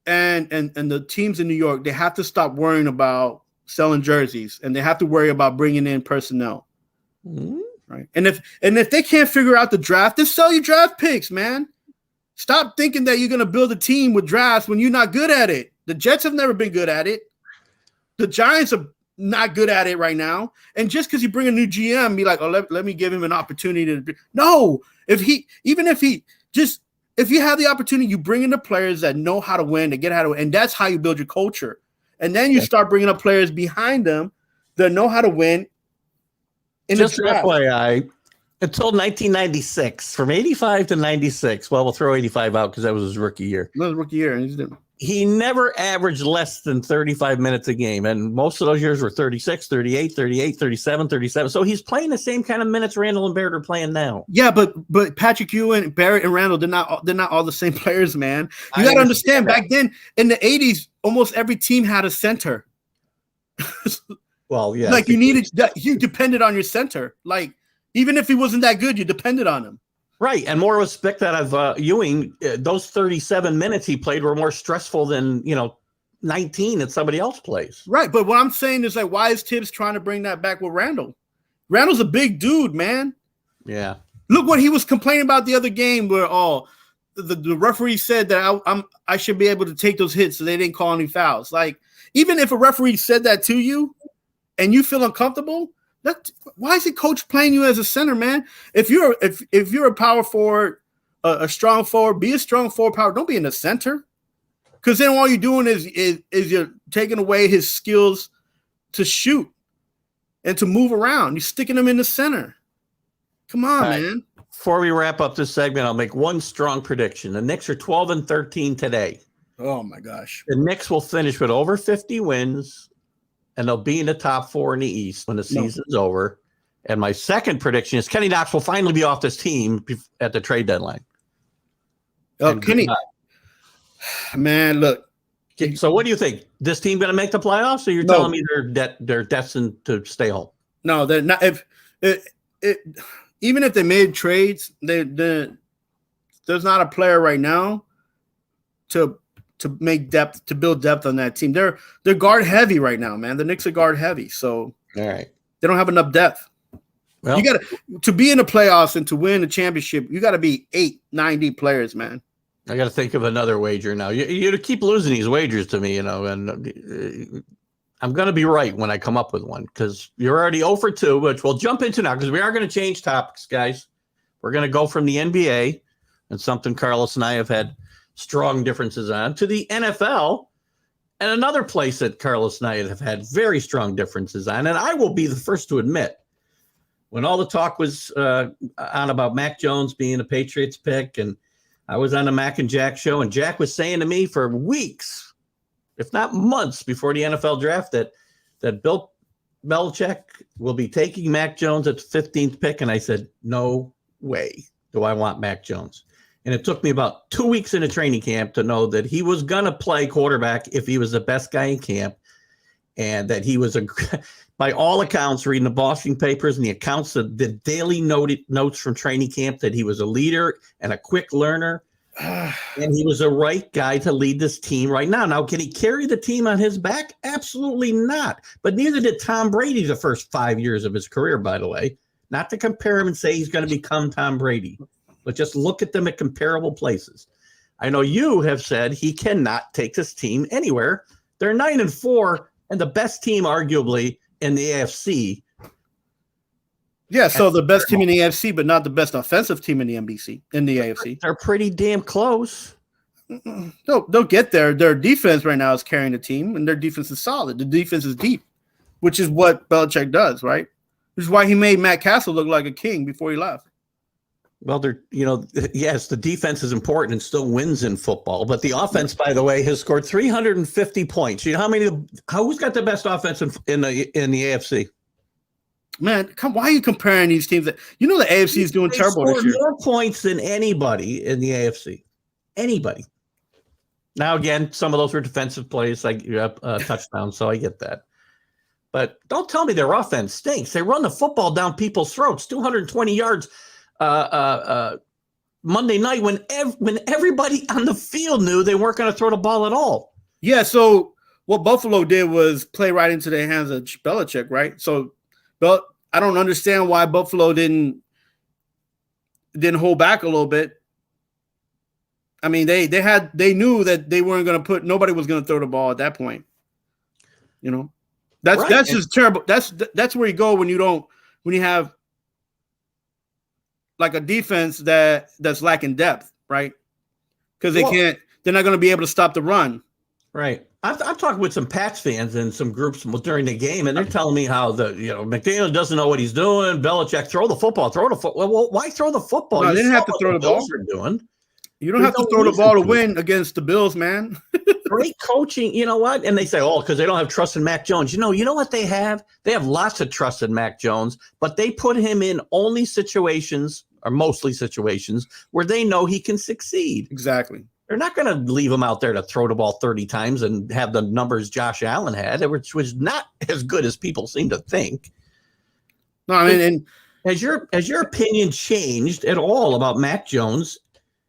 and the teams in New York, they have to stop worrying about selling jerseys, and they have to worry about bringing in personnel. Mm-hmm. Right. And if they can't figure out the draft, then sell your draft picks, man. Stop thinking that you're going to build a team with drafts when you're not good at it. The Jets have never been good at it. The Giants are not good at it right now. And just because you bring a new GM, be like, oh, let me give him an opportunity to. No, if you have the opportunity, you bring in the players that know how to win, to get how to win, and that's how you build your culture. And then you start bringing up players behind them that know how to win. Just FYI, until 1996, from 85 to 96, well, we'll throw 85 out because that was his rookie year. That was rookie year. He never averaged less than 35 minutes a game, and most of those years were 36, 38, 38, 37, 37. So he's playing the same kind of minutes Randall and Barrett are playing now. Yeah, but Patrick Ewing, Barrett, and Randall, they're not all the same players, man. You got to understand, back then in the 80s, almost every team had a center. Well, yeah. Like, you depended on your center. Like, even if he wasn't that good, you depended on him. Right. And more respect out of Ewing. Those 37 minutes he played were more stressful than, 19 that somebody else plays. Right. But what I'm saying is, like, why is Tibbs trying to bring that back with Randall? Randall's a big dude, man. Yeah. Look what he was complaining about the other game where, the referee said that I should be able to take those hits so they didn't call any fouls. Like, even if a referee said that to you, and you feel uncomfortable, why is the coach playing you as a center, man? If you're a power forward, a strong forward, be a strong forward power. Don't be in the center. Because then all you're doing is you're taking away his skills to shoot and to move around. You're sticking him in the center. Come on, man. Before we wrap up this segment, I'll make one strong prediction. The Knicks are 12-13 today. Oh, my gosh. The Knicks will finish with over 50 wins, and they'll be in the top 4 in the East when the season's over. And my second prediction is Kenny Knox will finally be off this team at the trade deadline. Oh, Kenny. Man, look. So what do you think? This team going to make the playoffs, or you're telling me they're destined to stay home? No, they're not. Even if they made trades, there's not a player right now to make depth, to build depth on that team. They're guard heavy right now, man. The Knicks are guard heavy, so all right, they don't have enough depth. Well, you got to be in the playoffs and to win the championship. You got to be 8-9 deep players, man. I got to think of another wager now. You keep losing these wagers to me, and I'm going to be right when I come up with one because you're already 0 for 2, which we'll jump into now because we are going to change topics, guys. We're going to go from the NBA and something Carlos and I have had strong differences on to the NFL and another place that Carlos and I have had very strong differences on. And I will be the first to admit, when all the talk was on about Mac Jones being a Patriots pick, and I was on the Mac and Jack show, and Jack was saying to me for weeks, if not months before the NFL draft, that Bill Belichick will be taking Mac Jones at the 15th pick. And I said, no way do I want Mac Jones. And it took me about 2 weeks into training camp to know that he was going to play quarterback if he was the best guy in camp, and that he was, by all accounts, reading the Boston papers and the accounts of the daily notes from training camp, that he was a leader and a quick learner. And he was the right guy to lead this team right now. Now, can he carry the team on his back? Absolutely not. But neither did Tom Brady the first 5 years of his career, by the way. Not to compare him and say he's going to become Tom Brady, but just look at them at comparable places. I know you have said he cannot take this team anywhere. They're 9-4 and the best team, arguably, in the AFC. Yeah, so the best team in the AFC, but not the best offensive team in the AFC. They're pretty damn close. They'll get there. Their defense right now is carrying the team, and their defense is solid. The defense is deep, which is what Belichick does, right? Which is why he made Matt Castle look like a king before he left. Well, yes, the defense is important and still wins in football. But the offense, by the way, has scored 350 points. You know who's got the best offense in the AFC? Man, why are you comparing these teams? The AFC is doing terrible this year. More points than anybody in the AFC. Anybody. Now, again, some of those were defensive plays, like touchdowns, so I get that. But don't tell me their offense stinks. They run the football down people's throats, 220 yards Monday night when everybody on the field knew they weren't going to throw the ball at all. Yeah, so what Buffalo did was play right into the hands of Belichick, right? So I don't understand why Buffalo didn't hold back a little bit. I mean, they knew that they weren't going to nobody was going to throw the ball at that point. That's just terrible. That's where you go when you have like a defense that's lacking depth, right? Because they're not going to be able to stop the run. Right. I'm talking with some Pats fans and some groups during the game, and they're telling me how McDaniel doesn't know what he's doing. Belichick, throw the football. Well, why throw the football? No, they didn't have to throw the ball. You don't have to throw the ball to win against the Bills, man. Great coaching. You know what? And they say, because they don't have trust in Mac Jones. You know what they have? They have lots of trust in Mac Jones, but they put him in only situations, or mostly situations, where they know he can succeed. Exactly. They're not going to leave him out there to throw the ball 30 times and have the numbers Josh Allen had, which was not as good as people seem to think. No, I mean, has your opinion changed at all about Mac Jones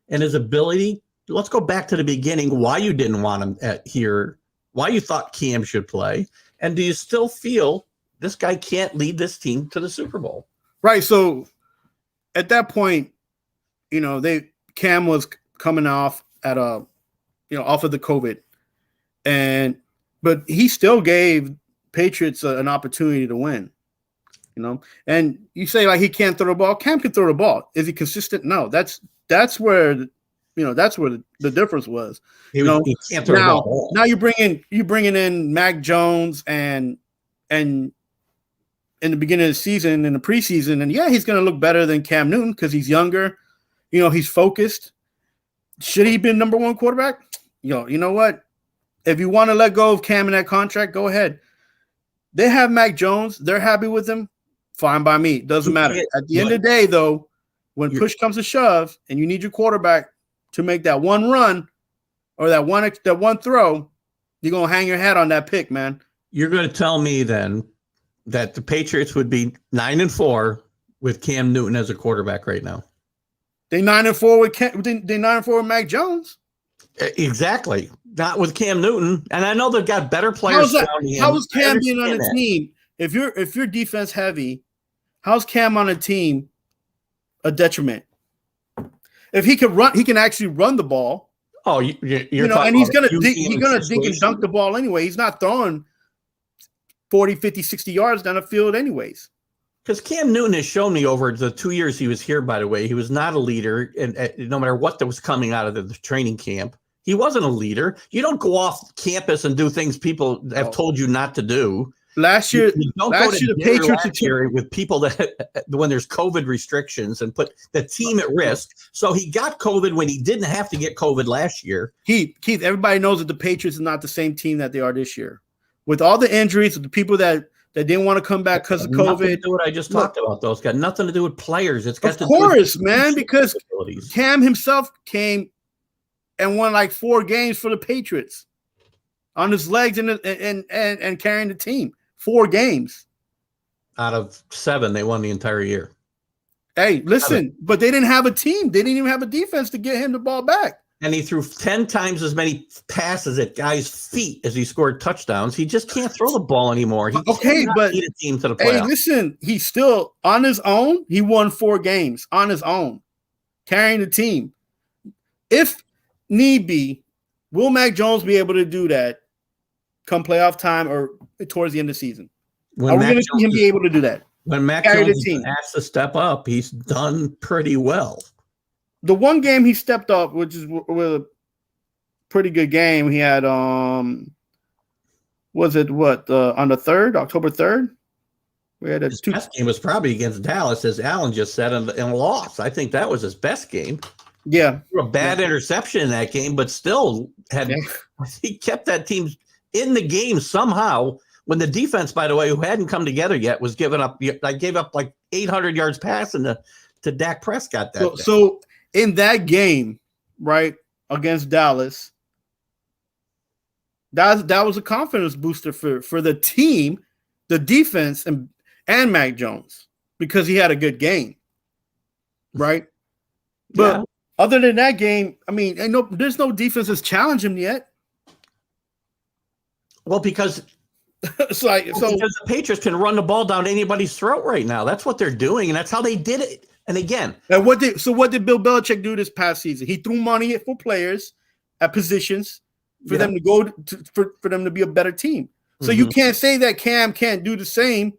and his ability? Let's go back to the beginning. Why you didn't want him here? Why you thought Cam should play? And do you still feel this guy can't lead this team to the Super Bowl? Right. So at that point, Cam was coming off off of the COVID, but he still gave Patriots an opportunity to win. And you say like he can't throw the ball. Cam can throw the ball. Is he consistent? No. That's where That's where the difference was. He can't throw the ball. Now you're bringing in Mac Jones and in the beginning of the season, in the preseason, and he's going to look better than Cam Newton because he's younger. He's focused. Should he be number one quarterback? You know what? If you want to let go of Cam in that contract, go ahead. They have Mac Jones. They're happy with him. Fine by me. Doesn't matter. At the end of the day, though, when push comes to shove and you need your quarterback to make that one run or that one throw, you're going to hang your hat on that pick, man. You're going to tell me then that the Patriots would be 9-4 with Cam Newton as a quarterback right now. They 9-4 with they 9-4 with Mac Jones. Exactly. Not with Cam Newton. And I know they've got better players. How's Cam being on a team? If you're defense heavy, how's Cam on a team a detriment? If he can run, he can actually run the ball. Oh, you're and he's gonna dig and dunk the ball anyway. He's not throwing 40, 50, 60 yards down the field anyways. Because Cam Newton has shown me over the 2 years he was here, by the way, he was not a leader. And no matter what that was coming out of the training camp, he wasn't a leader. You don't go off campus and do things people have told you not to do. Last year, the Patriots with people that when there's COVID restrictions and put the team at risk. So he got COVID when he didn't have to get COVID last year. Keith, everybody knows that the Patriots are not the same team that they are this year. With all the injuries, with the people that didn't want to come back because of COVID. Nothing to do with what I just talked about. Those got nothing to do with players. It's got of course, man, because Cam himself came and won like 4 games for the Patriots on his legs and carrying the team. 4 games out of 7, they won the entire year. Hey, listen, but they didn't have a team. They didn't even have a defense to get him the ball back. And he threw 10 times as many passes at guys' feet as he scored touchdowns. He just can't throw the ball anymore. He but lead a team to the playoffs. Hey, listen, he's still on his own. He won 4 games on his own, carrying the team. If need be, will Mac Jones be able to do that come playoff time or towards the end of the season? Are we going to see him be able to do that? When Mac Jones has to step up, he's done pretty well. The one game he stepped up, which is a pretty good game, he had on the 3rd, October 3rd? We had his best game was probably against Dallas, as Alan just said, in a loss. I think that was his best game. Yeah. A bad interception in that game, but still he kept that team in the game somehow. When the defense, by the way, who hadn't come together yet, was giving up. I gave up like 800 yards passing to Dak Prescott. So in that game, right, against Dallas, that was a confidence booster for the team, the defense, and Mac Jones, because he had a good game, right? But other than that game, I mean, there's no defense that's challenged him yet. Well, because because the Patriots can run the ball down anybody's throat right now. That's what they're doing, and that's how they did it. And again, what did Bill Belichick do this past season? He threw money for players at positions for them to go for them to be a better team. So you can't say that Cam can't do the same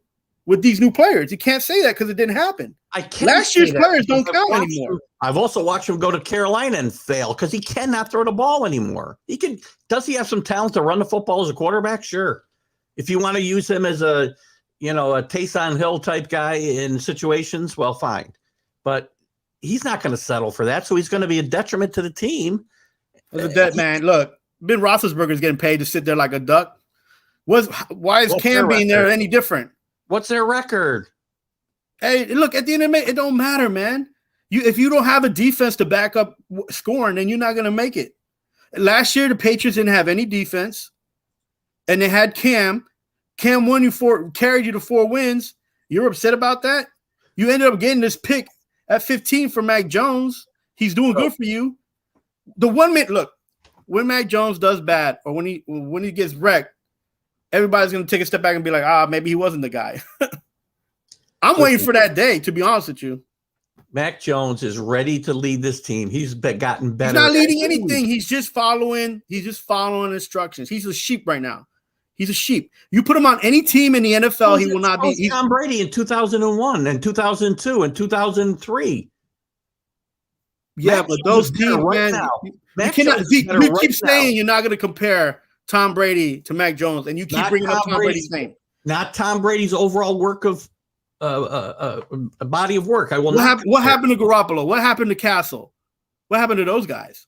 with these new players. You can't say that because it didn't happen. Last year's players don't count anymore. I've also watched him go to Carolina and fail because he cannot throw the ball anymore. Does he have some talent to run the football as a quarterback? Sure. If you want to use him as a Taysom Hill type guy in situations, well, fine. But he's not going to settle for that. So he's going to be a detriment to the team. Man, look, Ben Roethlisberger's getting paid to sit there like a duck. Why is Cam being there any different? What's their record? Hey, look, at the end of the day, it don't matter, man. If you don't have a defense to back up scoring, then you're not going to make it. Last year, the Patriots didn't have any defense, and they had Cam. Cam carried you to 4 wins. You're upset about that? You ended up getting this pick at 15 for Mac Jones. He's doing good for you. The 1 minute, look, when Mac Jones does bad or when he gets wrecked, everybody's going to take a step back and be like, maybe he wasn't the guy. I'm waiting for that day, to be honest with you. Mac Jones is ready to lead this team. He's gotten better. He's not leading anything. He's just following instructions. He's a sheep right now. He's a sheep. You put him on any team in the NFL, he will not be. He's Tom Brady in 2001 and 2002 and 2003. Yeah, Mac but Jones those is better teams, right man, now. you Mac cannot. Jones is better You right keep now. saying you're not going to compare Tom Brady to Mac Jones, and you keep Not bringing up Tom Tom Brady's- Brady's name. Not Tom Brady's overall work of a body of work. I will not. What happened to Garoppolo? What happened to Castle? What happened to those guys?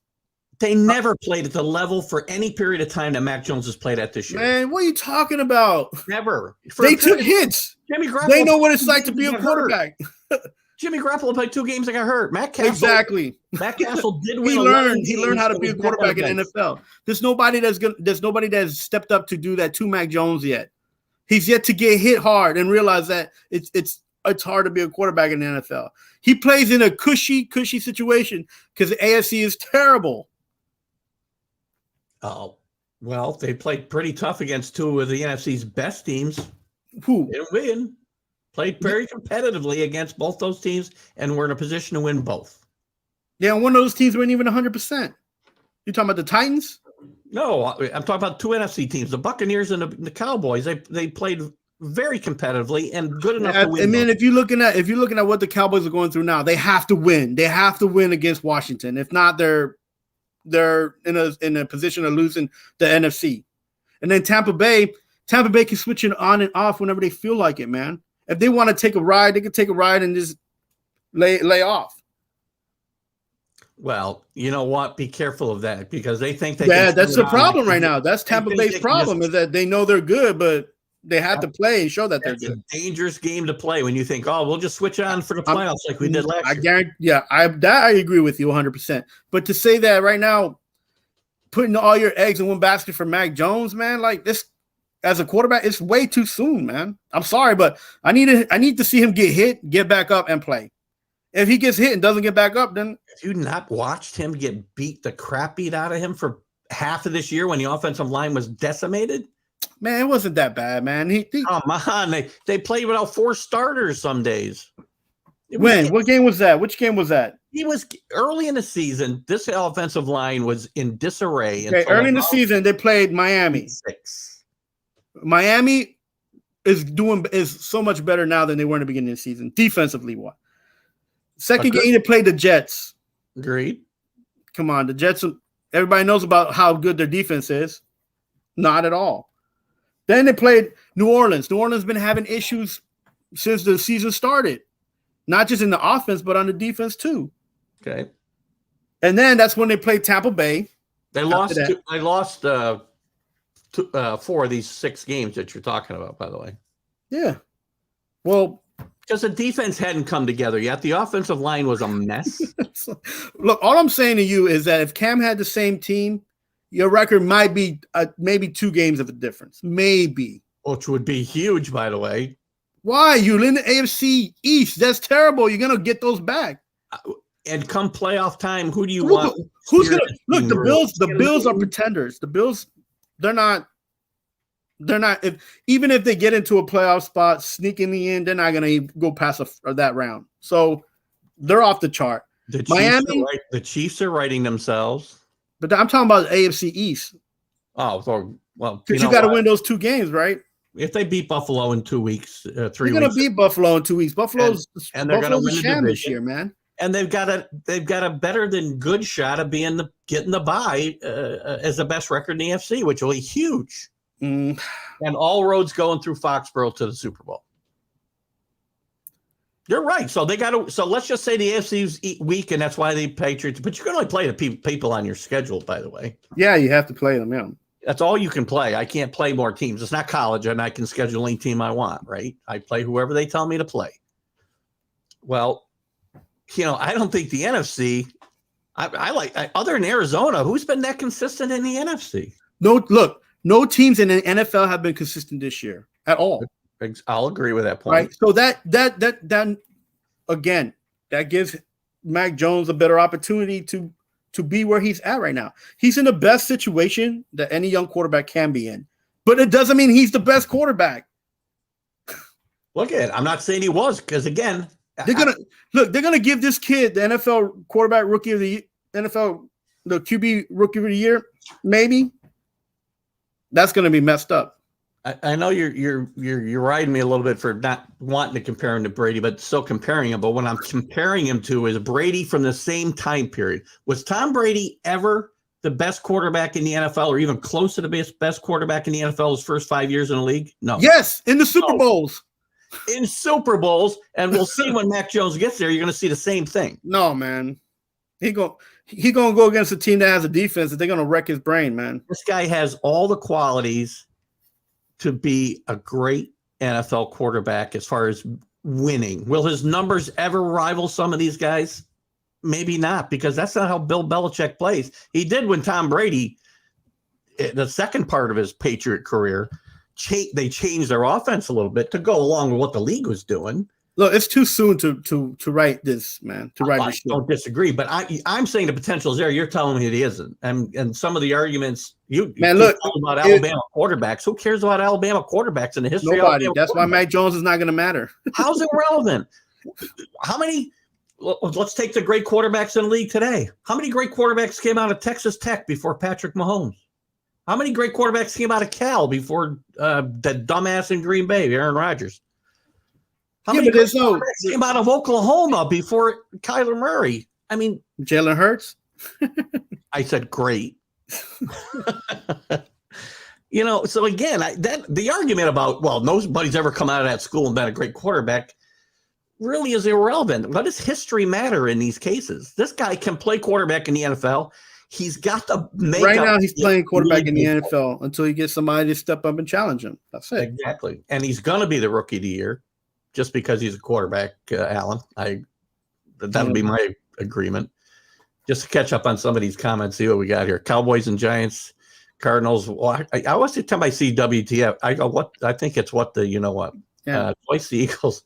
They never played at the level for any period of time that Mac Jones has played at this year. Man, what are you talking about? Never. They took hits. Jimmy Garoppolo. They know what it's like to be a quarterback. Jimmy Garoppolo played 2 games and got hurt. Matt Castle. Exactly. Matt Castle did win. He 11 learned. games He learned how to and be a was back on quarterback the in the bench. NFL. There's nobody that's stepped up to do that to Mac Jones yet. He's yet to get hit hard and realize that it's hard to be a quarterback in the NFL. He plays in a cushy situation because the AFC is terrible. Oh, well, they played pretty tough against 2 of the NFC's best teams. Who? They didn't win. Played very competitively against both those teams and were in a position to win both. Yeah, one of those teams weren't even 100%. You talking about the Titans? No, I'm talking about 2 NFC teams, the Buccaneers and the Cowboys. They played very competitively and good enough to win. I mean, if you're looking at what the Cowboys are going through now, they have to win. They have to win against Washington. If not, they're in a position of losing the NFC. And then Tampa Bay can switch it on and off whenever they feel like it, man. If they want to take a ride, they can take a ride and just lay off. Well, you know what? Be careful of that because they think that's the problem right now. That's Tampa Bay's problem is that they know they're good, but they have to play and show that they're good. It's a dangerous game to play when you think, oh, we'll just switch on for the playoffs like we did last year. I guarantee. Yeah, I agree with you 100%. But to say that right now, putting all your eggs in one basket for Mac Jones, man, like this as a quarterback, it's way too soon, man. I'm sorry, but I need to see him get hit, get back up, and play. If he gets hit and doesn't get back up, then have you not watched him get the crap beat out of him for half of this year when the offensive line was decimated? Man, it wasn't that bad, man. Come on, they played without 4 starters some days. What game was that? Which game was that? He was early in the season. This offensive line was in disarray. Okay, early in the season, they played Miami. 6. Miami is so much better now than they were in the beginning of the season, defensively. What? Second game, they played the Jets. Agreed. Come on, the Jets. Everybody knows about how good their defense is. Not at all. Then they played New Orleans. New Orleans has been having issues since the season started, not just in the offense, but on the defense too. Okay. And then that's when they played Tampa Bay. They lost 4 of these 6 games that you're talking about, by the way. Yeah. Well, because the defense hadn't come together yet. The offensive line was a mess. Look, all I'm saying to you is that if Cam had the same team, your record might be maybe 2 games of a difference. Maybe. Which would be huge, by the way. Why? You're in the AFC East. That's terrible. You're going to get those back. And come playoff time, who do you want? Who's going to look? The Bills. The Bills are pretenders. The Bills, they're not. Even if they get into a playoff spot, sneaking in, they're not going to go past that round. So they're off the chart. Miami, the Chiefs are writing themselves. But I'm talking about the AFC East. Oh, well, because you got to win those 2 games, right? If they beat Buffalo in 2 weeks, 3 weeks, they're going to beat Buffalo in 2 weeks. Buffalo's they're going to win the division this year, man. And they've got a better than good shot of getting the bye as the best record in the AFC, which will be huge. And all roads going through Foxborough to the Super Bowl. You're right. So let's just say the AFC's weak, and that's why the Patriots. But you can only play the people on your schedule, by the way. Yeah, you have to play them. Yeah, that's all you can play. I can't play more teams. It's not college, and I can schedule any team I want. Right? I play whoever they tell me to play. Well, I don't think the NFC. Other than Arizona, who's been that consistent in the NFC? No teams in the NFL have been consistent this year at all. I'll agree with that point. Right. So that again, that gives Mac Jones a better opportunity to be where he's at right now. He's in the best situation that any young quarterback can be in, but it doesn't mean he's the best quarterback. Look at it. I'm not saying he was, because again, they're gonna give this kid the NFL quarterback rookie of the NFL, the QB rookie of the year, maybe. That's going to be messed up. I know you're riding me a little bit for not wanting to compare him to Brady, but still comparing him. But what I'm comparing him to is Brady from the same time period. Was Tom Brady ever the best quarterback in the NFL, or even close to the best quarterback in the NFL his first 5 years in the league? No. Yes, in the Super Bowls. In Super Bowls, and we'll see when Mac Jones gets there. You're going to see the same thing. No, man. He gonna go against a team that has a defense that they're gonna wreck his brain, man. This guy has all the qualities to be a great NFL quarterback as far as winning. Will his numbers ever rival some of these guys? Maybe not, because that's not how Bill Belichick plays. He did when Tom Brady, the second part of his Patriot career, they changed their offense a little bit to go along with what the league was doing. Look, it's too soon to write this, man. I don't disagree, but I'm saying the potential is there. You're telling me it isn't, and some of the arguments you look about Alabama quarterbacks. Who cares about Alabama quarterbacks in the history? Nobody. Of That's why Mac Jones is not going to matter. How's it relevant? How many? Let's take the great quarterbacks in the league today. How many great quarterbacks came out of Texas Tech before Patrick Mahomes? How many great quarterbacks came out of Cal before that dumbass in Green Bay, Aaron Rodgers? How many quarterbacks came out of Oklahoma before Kyler Murray? I mean, Jalen Hurts. I said great. So again, the argument about, well, nobody's ever come out of that school and been a great quarterback really is irrelevant. What does history matter in these cases? This guy can play quarterback in the NFL. He's got the makeup. Right now, he's playing quarterback in the NFL until he gets somebody to step up and challenge him. That's it. Exactly. And he's going to be the rookie of the year just because he's a quarterback, Alan. That'll be my agreement. Just to catch up on some of these comments, see what we got here. Cowboys and Giants, Cardinals. Well, I always say time I see WTF, I go, what? I think it's what the, you know what? Yeah. Twice the Eagles.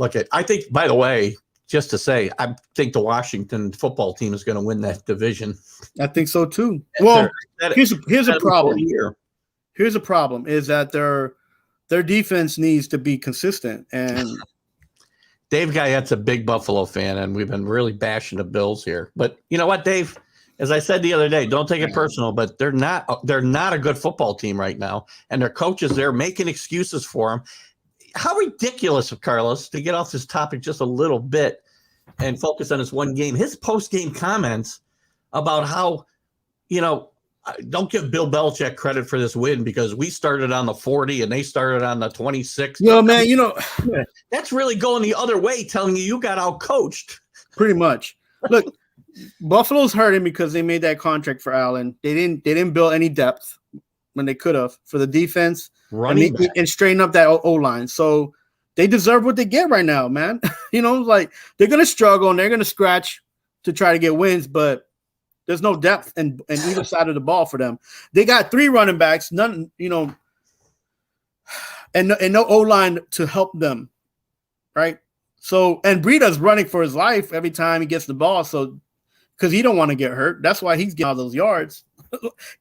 I think, by the way, just to say, I think the Washington football team is going to win that division. I think so too. Well, here's a problem. Here's a problem is that their defense needs to be consistent. And Dave Guyette's a big Buffalo fan, and we've been really bashing the Bills here. But you know what, Dave? As I said the other day, don't take it personal, but they're not a good football team right now, and their coaches, they're making excuses for them. How ridiculous of Carlos, to get off this topic just a little bit and focus on this one game. His post-game comments about how, don't give Bill Belichick credit for this win because we started on the 40 and they started on the 26. No, man, that's really going the other way, telling you got out-coached. Pretty much. Look, Buffalo's hurting because they made that contract for Allen. They didn't build any depth when they could have for the defense and straighten up that O-line. So they deserve what they get right now, man. They're going to struggle and they're going to scratch to try to get wins, but there's no depth in either side of the ball for them. They got 3 running backs, none, and no O-line to help them, right? So, and Breida's running for his life every time he gets the ball, so because he don't want to get hurt. That's why he's getting all those yards.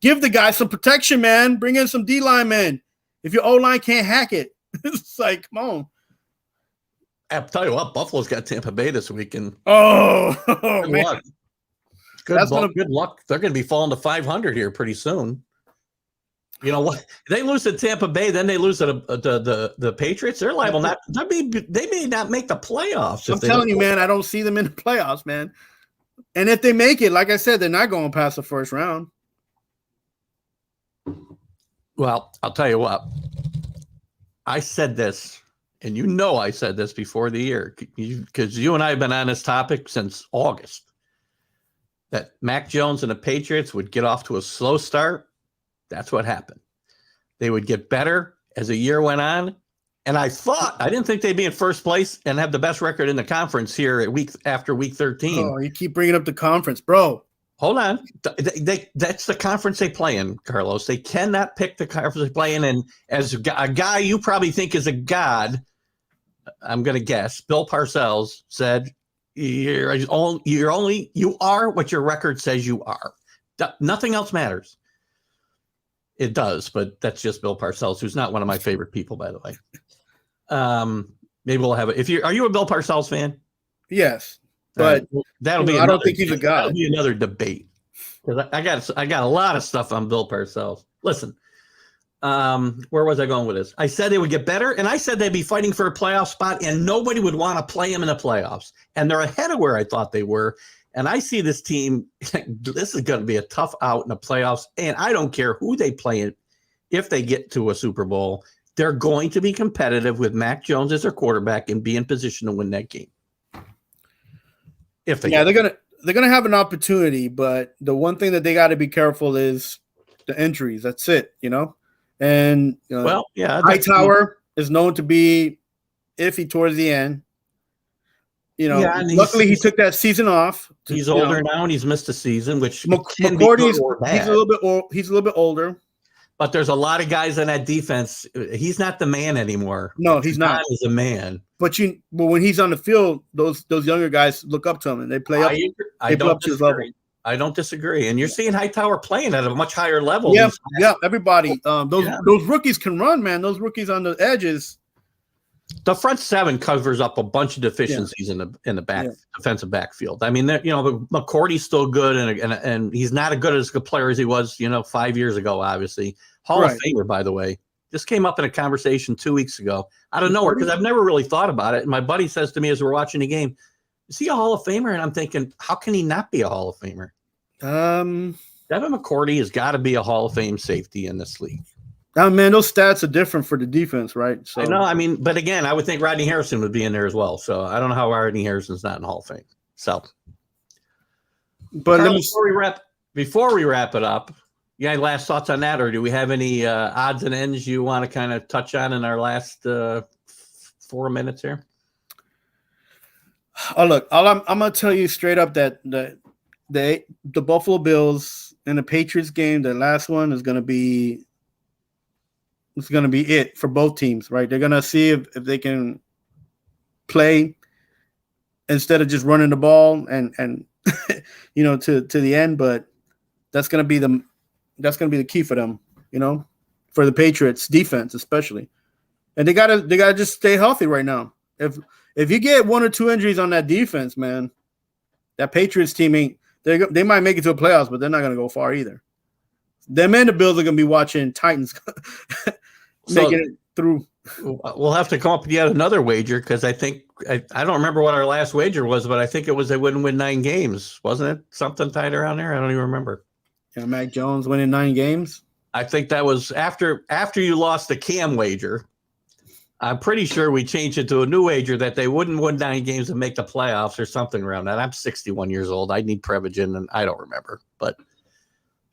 Give the guy some protection, man. Bring in some D-line men. If your O-line can't hack it, it's like, come on. I'll tell you what, Buffalo's got Tampa Bay this weekend. Good man. Luck. Good luck. They're going to be falling to 500 here pretty soon. You know what? They lose to Tampa Bay, then they lose to the Patriots. They're liable not. They may not make the playoffs. I'm telling you, man. I don't see them in the playoffs, man. And if they make it, like I said, they're not going past the first round. Well, I'll tell you what. I said this, and I said this before the year, because you and I have been on this topic since August, that Mac Jones and the Patriots would get off to a slow start. That's what happened. They would get better as the year went on. And I didn't think they'd be in first place and have the best record in the conference here after week 13. Oh, you keep bringing up the conference, bro. Hold on. That's the conference they play in, Carlos. They cannot pick the conference they play in. And as a guy you probably think is a god, I'm going to guess, Bill Parcells said, you are what your record says you are. Nothing else matters. It does, but that's just Bill Parcells, who's not one of my favorite people, by the way. Maybe we'll have it. Are you a Bill Parcells fan? Yes, but that'll be. I don't think he's a guy. That'll be another debate because I got a lot of stuff on Bill Parcells. Listen, Where was I going with this? I said they would get better, and I said they'd be fighting for a playoff spot, and nobody would want to play them in the playoffs. And they're ahead of where I thought they were. And I see this team, this is going to be a tough out in the playoffs, and I don't care who they play if they get to a Super Bowl. They're going to be competitive with Mac Jones as their quarterback and be in position to win that game. If they they're gonna have an opportunity, but the one thing that they got to be careful is the injuries. That's it, And Hightower is known to be iffy towards the end. Luckily he took that season off. He's older now, and he's missed a season, which McCourty's he's a little bit older. But there's a lot of guys on that defense. He's not the man anymore. No, he's not. He's a man. But when he's on the field, those younger guys look up to him and they play up. I don't disagree. I don't disagree. And you're seeing Hightower playing at a much higher level. Yeah, everybody. Those rookies can run, man. Those rookies on the edges. The front seven covers up a bunch of deficiencies in the back defensive backfield. I mean, McCourty's still good, and he's not as good as a player as he was, 5 years ago. Obviously, Hall of Famer, by the way. This came up in a conversation 2 weeks ago out of nowhere because I've never really thought about it. And my buddy says to me as we're watching the game, "Is he a Hall of Famer?" And I'm thinking, how can he not be a Hall of Famer? Devin McCourty has got to be a Hall of Fame safety in this league. Man, those stats are different for the defense, right? So I know. I mean, but again, I would think Rodney Harrison would be in there as well. So I don't know how Rodney Harrison's not in the Hall of Fame. So, but Carlos, before we wrap it up, you got any last thoughts on that, or do we have any odds and ends you want to kind of touch on in our last 4 minutes here? Oh, look, I'm gonna tell you straight up that the Buffalo Bills and the Patriots game, the last one, is gonna be. It's going to be it for both teams, right? They're going to see if they can play instead of just running the ball and to the end. But that's going to be the key for them, for the Patriots defense especially. And they gotta just stay healthy right now. If you get one or two injuries on that defense, man, that Patriots team they might make it to the playoffs, but they're not going to go far either. Them and the Bills are going to be watching Titans making it through. We'll have to come up with yet another wager because I think I don't remember what our last wager was, but I think it was they wouldn't win 9 games. Wasn't it something tied around there? I don't even remember. Yeah, Mac Jones winning 9 games. I think that was after you lost the Cam wager. I'm pretty sure we changed it to a new wager that they wouldn't win 9 games and make the playoffs or something around that. I'm 61 years old. I need Prevagen, and I don't remember, but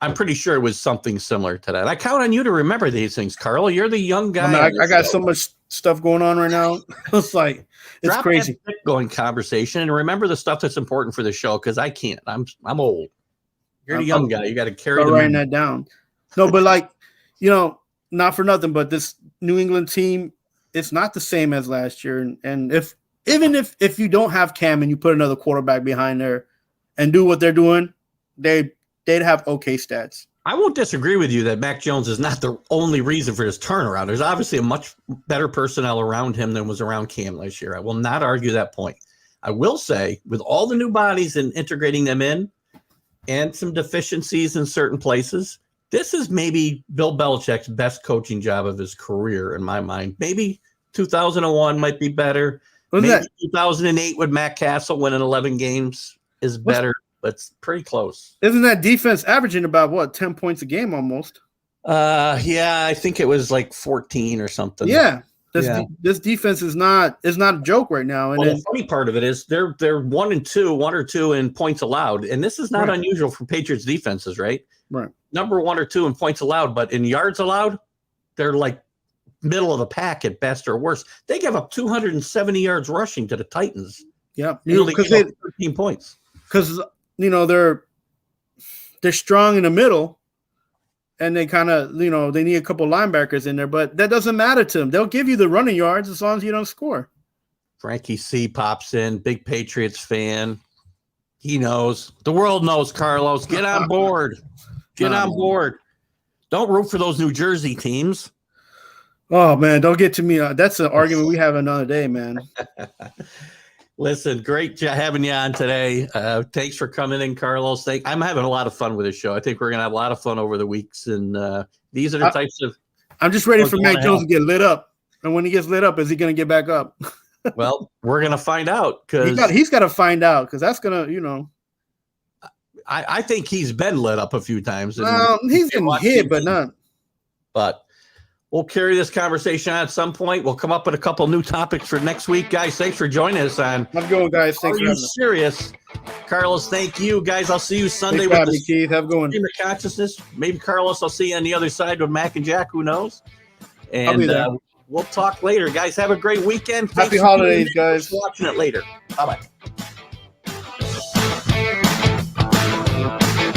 I'm pretty sure it was something similar to that. I count on you to remember these things, Carl. You're the young guy. I got so much stuff going on right now. It's Drop crazy. That going conversation and remember the stuff that's important for the show because I can't. I'm old. You're the young guy. You got to carry. Writing that down. No, but not for nothing, but this New England team, it's not the same as last year. And if you don't have Cam and you put another quarterback behind there and do what they're doing, they'd have okay stats. I won't disagree with you that Mac Jones is not the only reason for this turnaround. There's obviously a much better personnel around him than was around Cam last year. I will not argue that point. I will say, with all the new bodies and integrating them in and some deficiencies in certain places, this is maybe Bill Belichick's best coaching job of his career, in my mind. Maybe 2001 might be better. Maybe 2008 with Matt Castle winning 11 games is better. But it's pretty close. Isn't that defense averaging about 10 points a game almost? Yeah, I think it was like 14 or something. Yeah. This defense is not a joke right now. And the funny part of it is they're 1 or 2 in points allowed. And this is not unusual for Patriots defenses, right? Right. Number 1 or 2 in points allowed, but in yards allowed, they're like middle of the pack at best or worse. They give up 270 yards rushing to the Titans. Yeah. Because they 13 points. Because they're strong in the middle and they kind of, they need a couple linebackers in there, but that doesn't matter to them. They'll give you the running yards as long as you don't score. Frankie C pops in, big Patriots fan. He knows. The world knows, Carlos. Get on board. Get on board. Don't root for those New Jersey teams. Oh, man, don't get to me. That's an argument we have another day, man. Listen, great having you on today. Thanks for coming in, Carlos. I'm having a lot of fun with this show. I think we're going to have a lot of fun over the weeks. And these are the types of I'm just ready Or for do you Mac wanna Jones help? to get lit up. And when he gets lit up, is he going to get back up? Well, we're gonna find out because He's got to find out because that's going to, you know. I think he's been lit up a few times. He's getting hit, but not. But we'll carry this conversation on at some point. We'll come up with a couple new topics for next week, guys. Thanks for joining us on. How's it going, guys? Thanks Are for you having me. serious, Carlos? Thank you, guys. I'll see you Sunday Thanks for with having the me, Keith. Have a good one. Stream of Consciousness. Maybe Carlos, I'll see you on the other side with Mac and Jack. Who knows? I'll be And there. we'll talk later, guys. Have a great weekend. Thanks Happy for being holidays, here. guys. Watching it later. Bye bye.